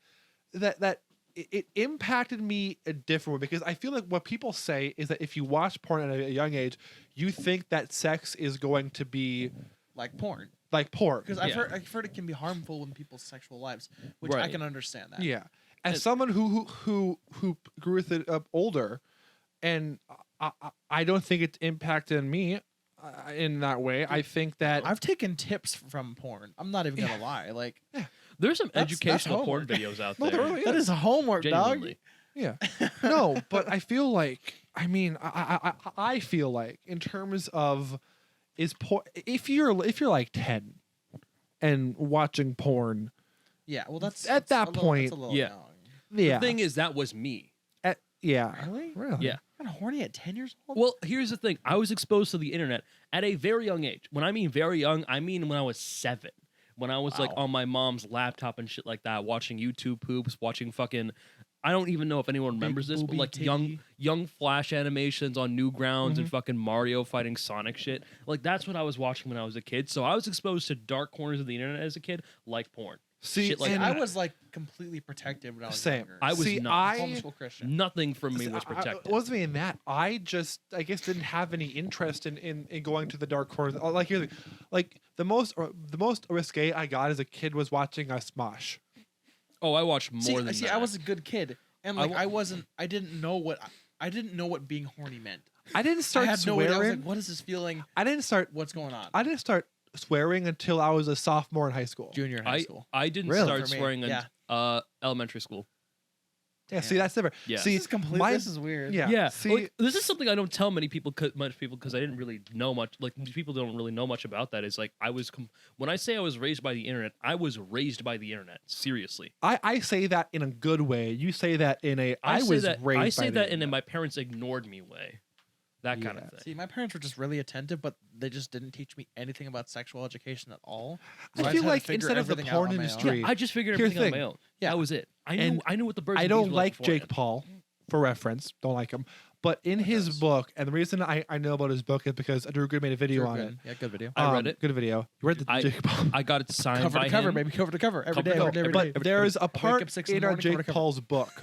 that it impacted me a different way because I feel like what people say is that if you watch porn at a young age, you think that sex is going to be Like porn. like porn. Because Yeah. I've heard it can be harmful in people's sexual lives, which I Right. can understand that. Yeah. as someone who grew with it up older, and I don't think it's impacted me in that way. I think that I've taken tips from porn. I'm not even gonna lie. Like There's some That's educational porn homework. videos out No, there. there really that is homework, Genuinely. yeah, no, but I feel like I feel like in terms of if you're like 10 and watching porn, Yeah, well, that's At that a little- point, that's a little yeah. young. yeah, The thing is, that was me. yeah, Really? really, Yeah. Kind of horny at 10 years old. Well, here's the thing. I was exposed to the internet at a very young age. When I mean very young, I mean when I was 7. When I was like Wow. on my mom's laptop and shit like that, watching YouTube poops, watching fucking I don't even know if anyone remembers this, but booby like titty. young Flash animations on Newgrounds and fucking Mario fighting Sonic shit. Like that's what I was watching when I was a kid. So I was exposed to dark corners of the internet as a kid, like porn. See, Shit like and I was like completely protected when I was Same. younger. I was See, not. I homeschool Christian. Nothing from me See, was protected. It wasn't even that. I guess didn't have any interest in going to the dark corners. Like here's the- like the most risque I got as a kid was watching a Smosh. Oh, I watched more than See, that. I was a good kid, and I like wa- I didn't know what being horny meant. I didn't start I had no idea. I was swearing. like, what is this feeling? I didn't start What's going on? I didn't start swearing until I was a sophomore in high school. Junior in high school. I didn't Really? start For me, swearing yeah. in elementary school. Yeah, see that's different. Yeah. See, This is complete. my- This is weird. yeah. Yeah, See, like, this is something I don't tell much people because I didn't really know much. Like people don't really know much about that. Is like I was when I say I was raised by the internet, I was raised by the internet. Seriously, I say that in a good way. You say that in a I say was that, raised. I by say the that in a internet. my parents ignored me way, that kind of Yeah. thing. See, my parents were just really attentive, but they just didn't teach me anything about sexual education at all. So I just feel had to like figure instead of the everything out porn on my own. industry, I just figured Here's the everything on my thing. own. Yeah. That was it. And I knew what the birds. I and don't bees were like Jake beforehand. Paul, for reference. Don't like him. But in his book, and the reason I know about his book is because Drew Good made a video Sure, on good. it. Yeah, good video. I read it. Good video. You read the I- Jake Paul. I got it signed Cover by to cover, him. baby. Cover to cover. Every day, Cover to every day, every But day. there's a wake part up 6 in in the our morning, cover to Jake cover. Paul's book.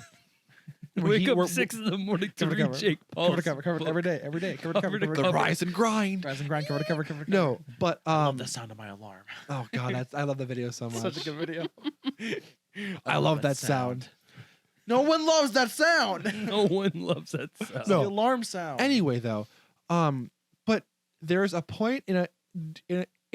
where Wake he- up where- 6 in the morning to Cover to read cover. Jake Paul's Cover to cover, cover book. every day, every day. Cover to cover, Cover to cover The to cover. rise and grind. Rise and grind. Cover to cover, cover to cover. No, but Love the sound of my alarm. oh god, I love the video so much. Such a good video. I love that sound. No one loves that sound. No one loves that sound. No. The alarm sound. Anyway, though, but there's a point in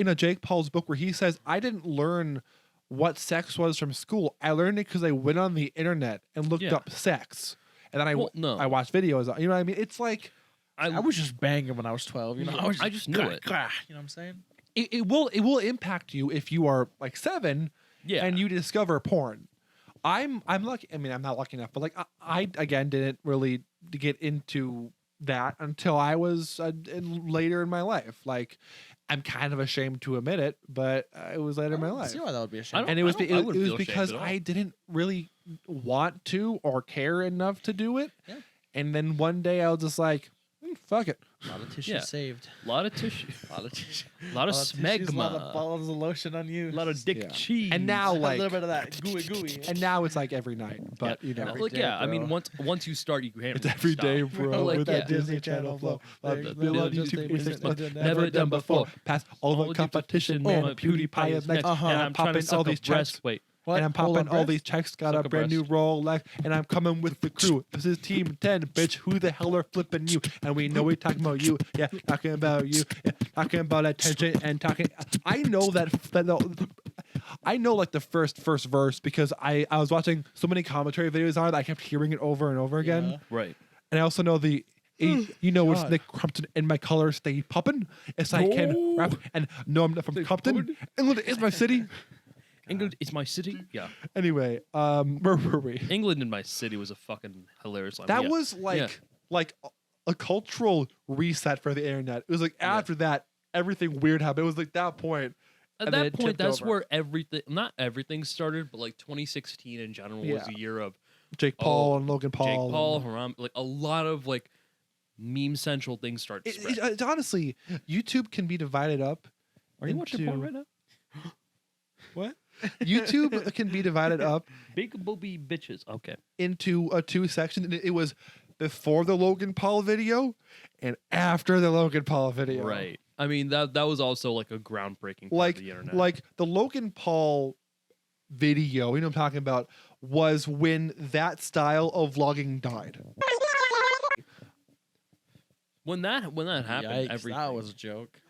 a Jake Paul's book where he says, "I didn't learn what sex was from school. I learned it because I went on the internet and looked Yeah. up sex, and then Well, no. I watched videos. You know what I mean? It's like I was just banging when I was 12. You know, Yeah, I was I just knew it. You know what I'm saying? it will impact you if you are like 7 Yeah. and you discover porn. I'm lucky. I mean, I'm not lucky enough, but like I again didn't really get into that until I was later in my life. Like, I'm kind of ashamed to admit it, but it was later in my I life. see why that would be a I shame. don't- And it was I wouldn't it was feel ashamed because at all. I didn't really want to or care enough to do it. Yeah. And then one day I was just like, fuck it. A lot of tissue Yeah. saved. a lot of tissue, A lot of tissue. a lot of tissues, a lot of smegma, bottles of lotion on you. a lot of dick Yeah. cheese. And now a like little bit of that gooey. and now it's like every night. But you know, every like day, yeah, I mean bro. once you start, you can't. it's really every stop. day, bro. Like, with yeah. that Disney Channel flow. There's Love no YouTube just 360 things months, that never done before. Past all All the the competition, competition, man. PewDiePie is next. Uh-huh. And And I'm trying to popping suck all a these breast. checks. Wait, What? And I'm Hold popping on, all breast? these checks, got Suck a a brand new breast. Rolex, and I'm coming with the crew. This is Team 10, bitch. Who the hell are flipping you? And we know we're talking about you. Yeah, talking about you. Yeah, talking about attention and talking. I know I know like the first verse because I was watching so many commentary videos on it that I kept hearing it over and over again. Yeah. right. And I also know it's God. the Compton and my colors stay popping. As I can No. rap and no, I'm not from Compton. England is my city. England is my city. Yeah, Anyway, where were we? England in my city was a fucking hilarious line. That Yeah. was like a cultural reset for the internet. It was like Yeah. after that, everything weird happened. It was like that point. At and then that it point, tipped that's over. where not everything started, but like 2016 in general was Yeah. a year of Jake Paul and Logan Paul. Jake Paul, Haram, like a lot of like meme central things started to spread. It's honestly, YouTube can be divided up. Are you watching porn into- right now? What? YouTube can be divided up Big booby bitches. Okay. into a 2 section. It was before the Logan Paul video and after the Logan Paul video. Right. I mean that was also like a groundbreaking part Like of the internet. like the Logan Paul video, you know what I'm talking about, was when that style of vlogging died. When that happened, Yikes, everything. that was a joke.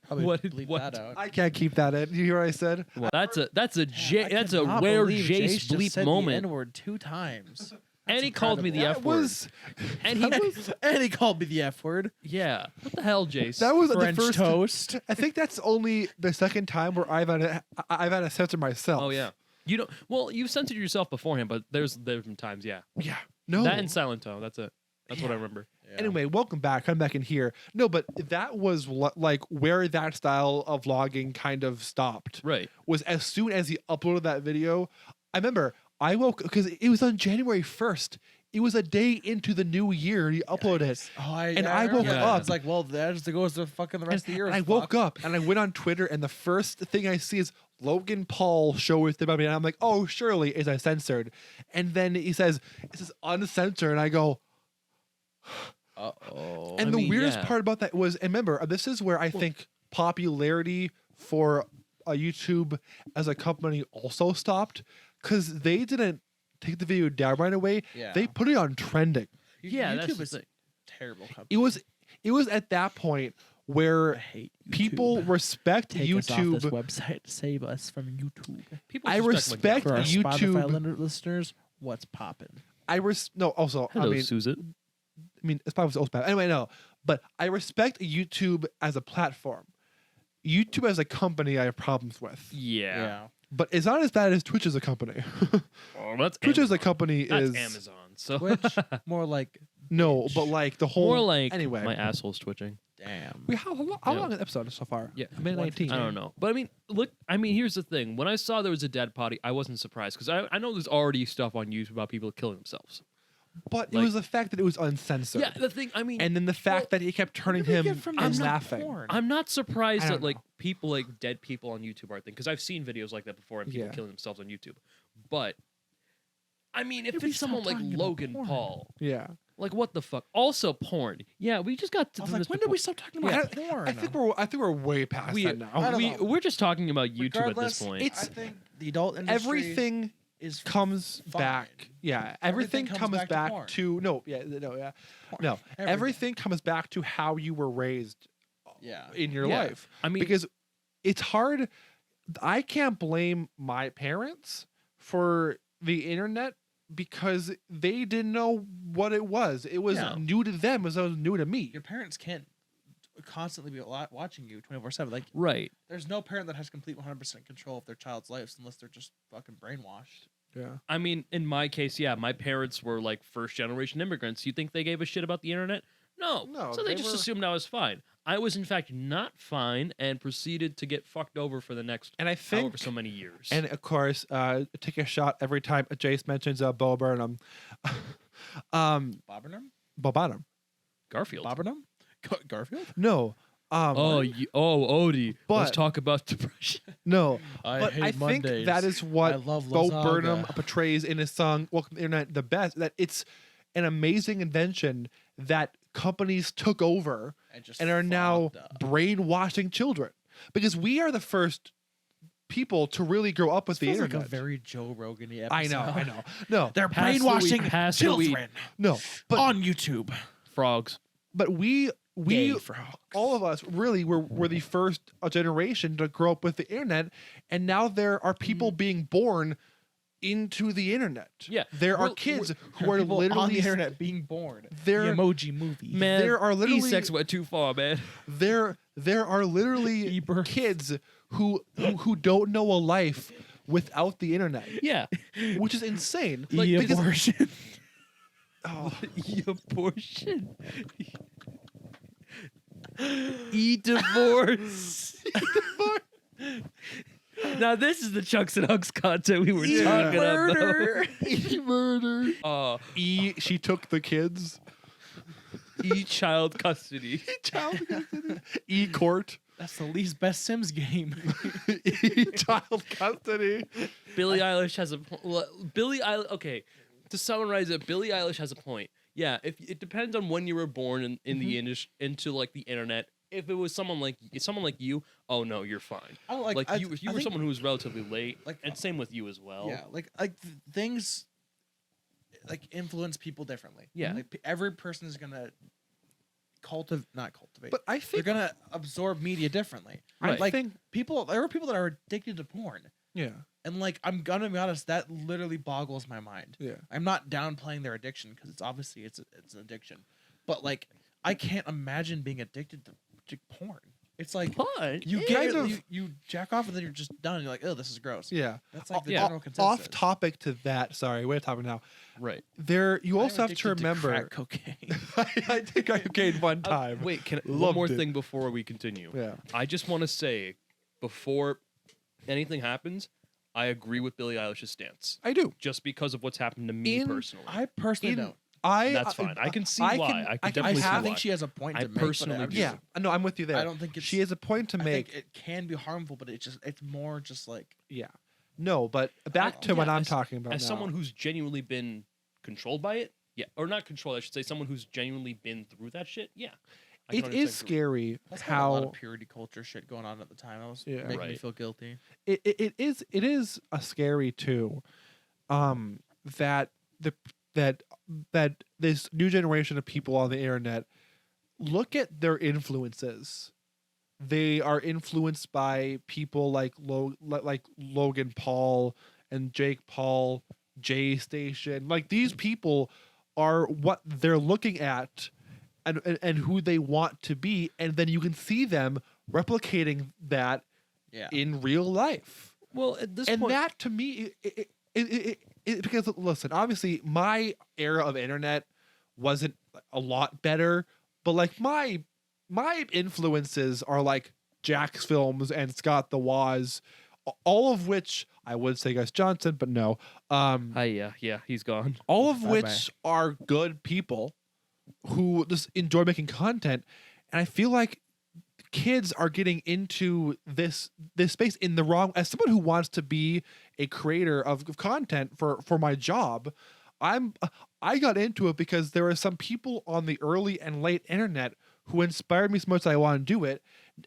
Probably What- bleep what? that out. I can't keep that in. You hear what I said? Well, that's a I that's a cannot where believe Jace just bleep said moment. The N-word 2 times. And he called me the That F word. was And he And he called me the F word. yeah. What the hell, Jace? that was French the first. toast. I think that's only the second time where I've had to censor myself. Oh yeah. You don't. Well, you censored yourself beforehand, but there's been times, yeah. Yeah. No. That and Silent Tone. That's it. That's what I remember. Yeah. Anyway, welcome back. Come back in here. No, but that was like where that style of vlogging kind of stopped. Right. Was as soon as he uploaded that video. I remember I woke because it was on January 1st. It was a day into the new year. He uploaded it. Oh, And I woke remember that. up- It's like, well, that goes to fucking the rest of the year. And I woke up and I went on Twitter, and the first thing I see is Logan Paul show with the baby, and I'm like, oh, surely is I censored? And then he says, "This is uncensored," and I go. Uh-oh. And I the mean, weirdest yeah. part about that was, and remember, this is where I think popularity for YouTube as a company also stopped, because they didn't take the video down right away. Yeah. They put it on trending. Yeah, YouTube that's the is a thing. terrible company. It was at that point I where hate YouTube. people respect Take us off this YouTube. website. Save us from YouTube. People I just talk about respect For our YouTube. Spotify listeners, what's poppin'? No, also, Hello, I mean, Susan. it's probably also bad. Anyway, no, but I respect YouTube as a platform. YouTube as a company, I have problems with. Yeah. But it's not as bad as Twitch as a company. Oh, that's Twitch as a Amazon. company That's is Amazon. So Twitch, more like no, Twitch. but like the whole. more like anyway. my asshole's twitching. damn. How long Yeah. an episode so far? Yeah. minute 19. I don't know. But I mean, look, here's the thing. When I saw there was a dead body, I wasn't surprised because I know there's already stuff on YouTube about people killing themselves. But it Like- was the fact that it was uncensored. Yeah, the thing, And then the fact that he kept turning Where did we him get from and this? laughing. Porn. I'm not surprised I that don't like know. people like dead people on YouTube are a thing because I've seen videos like that before and people Yeah. killing themselves on YouTube. But I mean, if Did we it's stop someone like talking about Logan porn? Paul, Yeah. like what the fuck? Also, porn. Yeah, we just got to I was this like, when did before. we stop talking I, about porn? I think we're way past we, that now. I don't know. we're just talking about YouTube at Regardless, this point. It's- I think the adult industry Everything is comes fine. back. Yeah, everything comes comes back to back porn. to no. Everything. Everything comes back to how you were raised Yeah. in your Yeah. life. I mean, Because it's hard. I can't blame my parents for the internet because they didn't know what it was. It was Yeah. new to them as it was new to me. Your parents can't constantly be watching you 24/7. Like, right. there's no parent that has complete 100% control of their child's lives unless they're just fucking brainwashed. Yeah. I mean, in my case, yeah, my parents were like first generation immigrants. You think they gave a shit about the internet? No. No, So they they just were- assumed I was fine. I was in fact not fine and proceeded to get fucked over for the next And I think however so many years. And of course, take a shot every time Jace mentions Bo Burnham. Bobbernum? Bo Burnham. Garfield. Bobbernum? Garfield? No. Odie. But- Let's talk about depression. No. I But hate I think Mondays. that is I what love Bo lasagna. Burnham portrays in his song Welcome to the Internet the best. That it's an amazing invention that companies took over just and are now fucked up. brainwashing children. Because we are the first people to really grow up with the Feels like internet. a very Joe Rogan-y episode. I know. No, They're Pass the brainwashing weed, pass the weed. children no. But on YouTube. Frogs. but we Gay frogs. all of us really were the first generation to grow up with the internet, and now there are people being born into the internet. Yeah, there are we're- kids who There are people literally on the internet being born. They're- the emoji movie. Man, There are literally- E-sex went too far, man. there are literally E-birth. kids who don't know a life without the internet, Yeah. which is insane. E-abortion. Oh, E-abortion. E-divorce. Now this is the Chunks and Hunks content we were talking murder. about. she took the kids. E-child custody. Child custody. E-court. That's the least best Sims game. Child custody. Billie Eilish has a Billie Eilish. Okay, to summarize it, Billie Eilish has a point. Yeah, if it depends on when you were born in the industry, into like the internet, if it was someone like you, oh no, you're fine. I don't like, Like if you were someone who was relatively late, like, and same with you as well. yeah, things like influence people differently. Yeah. Like every person is gonna not cultivate, But I they're think gonna absorb media differently. Right. Like think there are people that are addicted to porn, yeah, and like I'm gonna be honest, that literally boggles my mind. yeah. I'm not downplaying their addiction because it's obviously it's an addiction, but like I can't imagine being addicted to porn. It's like But you kind of- you jack off and then you're just done. You're like, oh, this is gross. Yeah. That's like the Yeah. general consensus. Off topic to that. Sorry, we're talking now. right. There, you I'm also have to addicted remember. crack cocaine. I think cocaine one time. Wait, one Loved more it. thing before we continue. Yeah. I just want to say, before anything happens, I agree with Billie Eilish's stance. I do. Just because of what's happened to me In- personally. I personally In- don't. That's fine. I can see why. I can definitely see I why. think she has a point I to make. personally but do. Yeah. No, I'm with you there. I don't think it's. She has a point to I make. think it can be harmful, but it's more just like Yeah. No, but back to yeah, what I'm as- talking about As now. someone who's genuinely been controlled by it, yeah, or not controlled, I should say, someone who's genuinely been through that shit, yeah. I can It 100% is scary that's got a lot how of purity culture shit going on at the time. That was Yeah. making me Right. feel guilty. it is a scary too. That that this new generation of people on the internet look at their influences. They are influenced by people like Logan Paul and Jake Paul, J Station. Like these people are what they're looking at and who they want to be, and then you can see them replicating that Yeah. in real life. Well, at this And point, that to me, because listen, obviously my era of internet wasn't a lot better, but like my influences are like Jack's Films and Scott the Woz, all of which I would say Gus Johnson, but no, yeah, he's gone. all of Bye-bye. which are good people who just enjoy making content, and I feel like kids are getting into this space in the wrong. As someone who wants to be a creator of content for my job, I got into it because there are some people on the early and late internet who inspired me so much that I want to do it,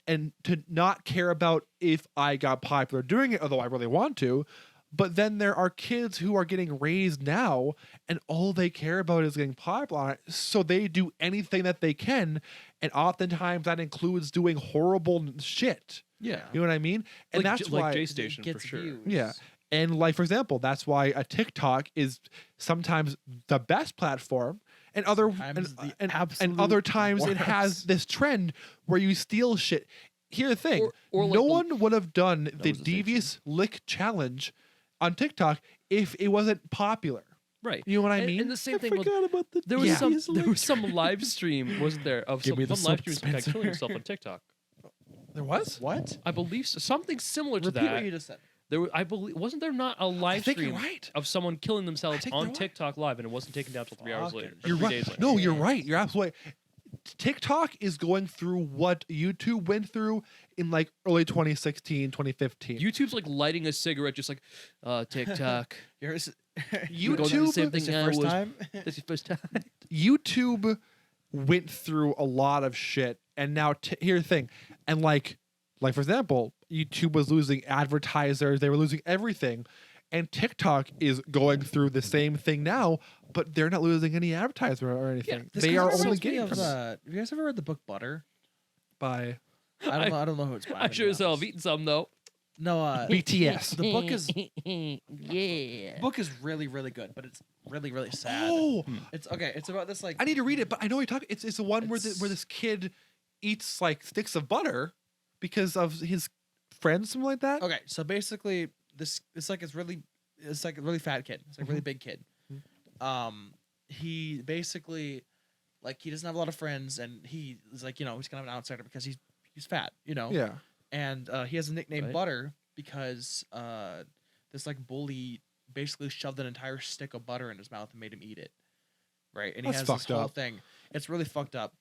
and to not care about if I got popular doing it, although I really want to. But then there are kids who are getting raised now, and all they care about is getting popular on it. So they do anything that they can, and oftentimes that includes doing horrible shit. Yeah. You know what I mean? And Like that's like why. J It Station for gets sure. views. Yeah. And like for example, that's why a TikTok is sometimes the best platform, and Sometimes the and absolute other times it has worst. this trend where you steal shit. Here's the thing: Or like no the- one would have done the was the devious lick challenge on TikTok if it wasn't popular. Right. You know what I And- mean? and the same thing with- about the There was devious some there lick was some live stream, wasn't there, of Give some me the live soap stream of some guy killing dispenser. himself on TikTok. There was. What? I believe so. Something similar to Repeat what that. you just said. There I believe wasn't there not a live think stream you're right. of someone killing themselves think on there was. TikTok live and it wasn't taken down until 3 hours later. Fucking or You're 3 right. days later. No, you're right. You're absolutely. TikTok is going through what YouTube went through in like early 2016, 2015. YouTube's like lighting a cigarette, just like TikTok. Yours. You go through the same YouTube, thing It's your I first was- time. This is your first time. YouTube went through a lot of shit, and now here's the thing, and like for example, YouTube was losing advertisers, they were losing everything, and TikTok is going through the same thing now, but they're not losing any advertiser or anything. This They kinda are only reminds me getting of, from it Have you guys ever read the book Butter? by I don't know who it's by. I to sure be as hell have honest. eaten some though. No, BTS. the book is yeah. the book is really really good, but it's really really sad. Oh, It's okay. It's about this like I need to read it, but I know what you're talking. It's the one where It's- where this kid eats like sticks of butter because of his friends, something like that. okay. So basically, it's like a really fat kid. It's like a really big kid. He basically like he doesn't have a lot of friends, and he is like he's kind of an outsider because he's fat, Yeah. and he has a nickname Right. Butter because this like bully basically shoved an entire stick of butter in his mouth and made him eat it, right? And he That's has this fucked whole up. thing. It's really fucked up,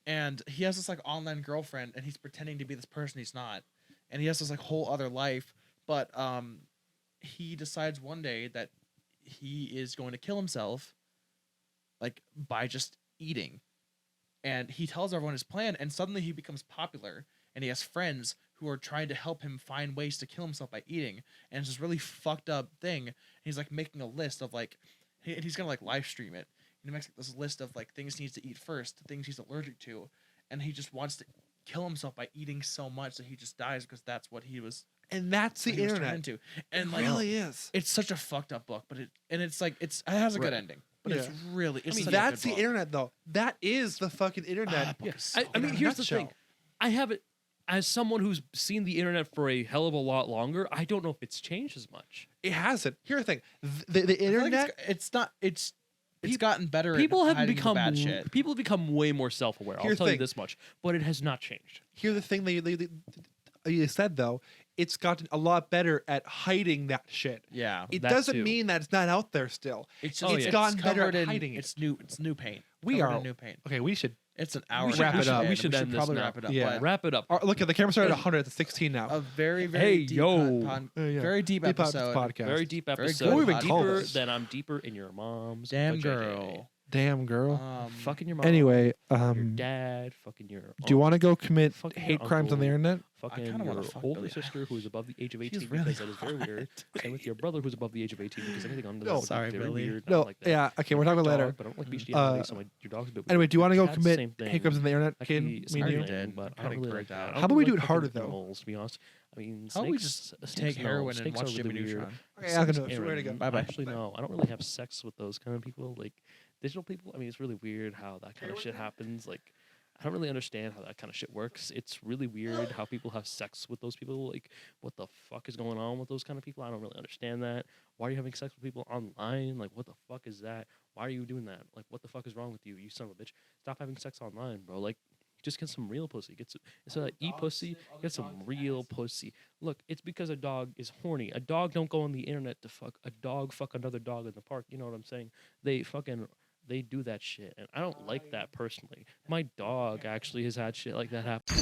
and he has this like online girlfriend, and he's pretending to be this person he's not, and he has this like whole other life, but he decides one day that he is going to kill himself, like by just eating. and he tells everyone his plan, and suddenly he becomes popular, and he has friends who are trying to help him find ways to kill himself by eating, and it's this really fucked up thing. And he's like making a list of like, he's gonna like live stream it. And he makes this list of like things he needs to eat first, the things he's allergic to, and he just wants to kill himself by eating so much that he just dies because that's what he was. And that's the what he was turned internet. into. And It like, really is. it's such a fucked up book, but it has a good ending, but it's really. It's I mean, such a that's good the book. internet, though. That is the fucking internet. Ah, book Yeah. is so I mean, good. here's the thing. nutshell. I have it as someone who's seen the internet for a hell of a lot longer. I don't know if it's changed as much. It hasn't. Here's the thing: the I feel like internet. it's not. It's gotten better. People at have hiding the become bad shit. people have become way more self-aware. I'll Here's tell the you thing. this much, but it has not changed. Here's the thing: you said though, it's gotten a lot better at hiding that shit. Yeah, It That doesn't too. mean that it's not out there still. it's Oh, it's yeah. gotten better covered at in, hiding it. It's new paint. We Covered are- in new paint. Okay, we should It's an hour. We should and a wrap it half up. in. We should end this probably now. wrap it up. Yeah. but Wrap it up. look at the camera started at 100 at the 16 now. a very Hey, deep yo. Yeah. very deep Deep Out episode. podcast. Very deep Very episode. good What do we even call deeper this? than I'm deeper in your mom's. Damn vajayjay. girl. Damn girl. Fucking your mom. Anyway, your dad. Fucking your. do you want to go commit fucking hate your crimes on the uncle. internet? Fucking kinda wanna your fuck older Billie sister who is above the age of 18 She's really because that is very weird. Same with your brother who's above the age of 18 because anything under that No. is Sorry, very Billy. weird. I No, don't like that. yeah, okay, we're talking Dog, later. but I don't like bestiality, so your dog's a bit weird. Anyway, do you want to go Your cat's the commit same thing. hate crimes on the internet, That kid? could be Me and something, you? did. but I Getting don't really burnt like out. that. How about we do it fucking harder, though? animals, to be honest. I mean, How about we snakes- just snakes, take no. heroin and Snakes watch are Jimmy really weird. Neutron? Okay, I'm gonna Snakes, swear to Aaron, God. Bye-bye. Actually, no, I don't really have sex with those kind of people. Like digital people. I mean, it's really weird how that kind of shit happens. Like, I don't really understand how that kind of shit works. It's really weird how people have sex with those people. Like, what the fuck is going on with those kind of people? I don't really understand that. Why are you having sex with people online? Like, what the fuck is that? Why are you doing that? Like, what the fuck is wrong with you, you son of a bitch? Stop having sex online, bro. Like, just get some real pussy. Instead of eat pussy, get some real pussy. Look, it's because a dog is horny. A dog don't go on the internet to fuck. A dog fuck another dog in the park. You know what I'm saying? They do that shit, and I don't like that personally. My dog actually has had shit like that happen.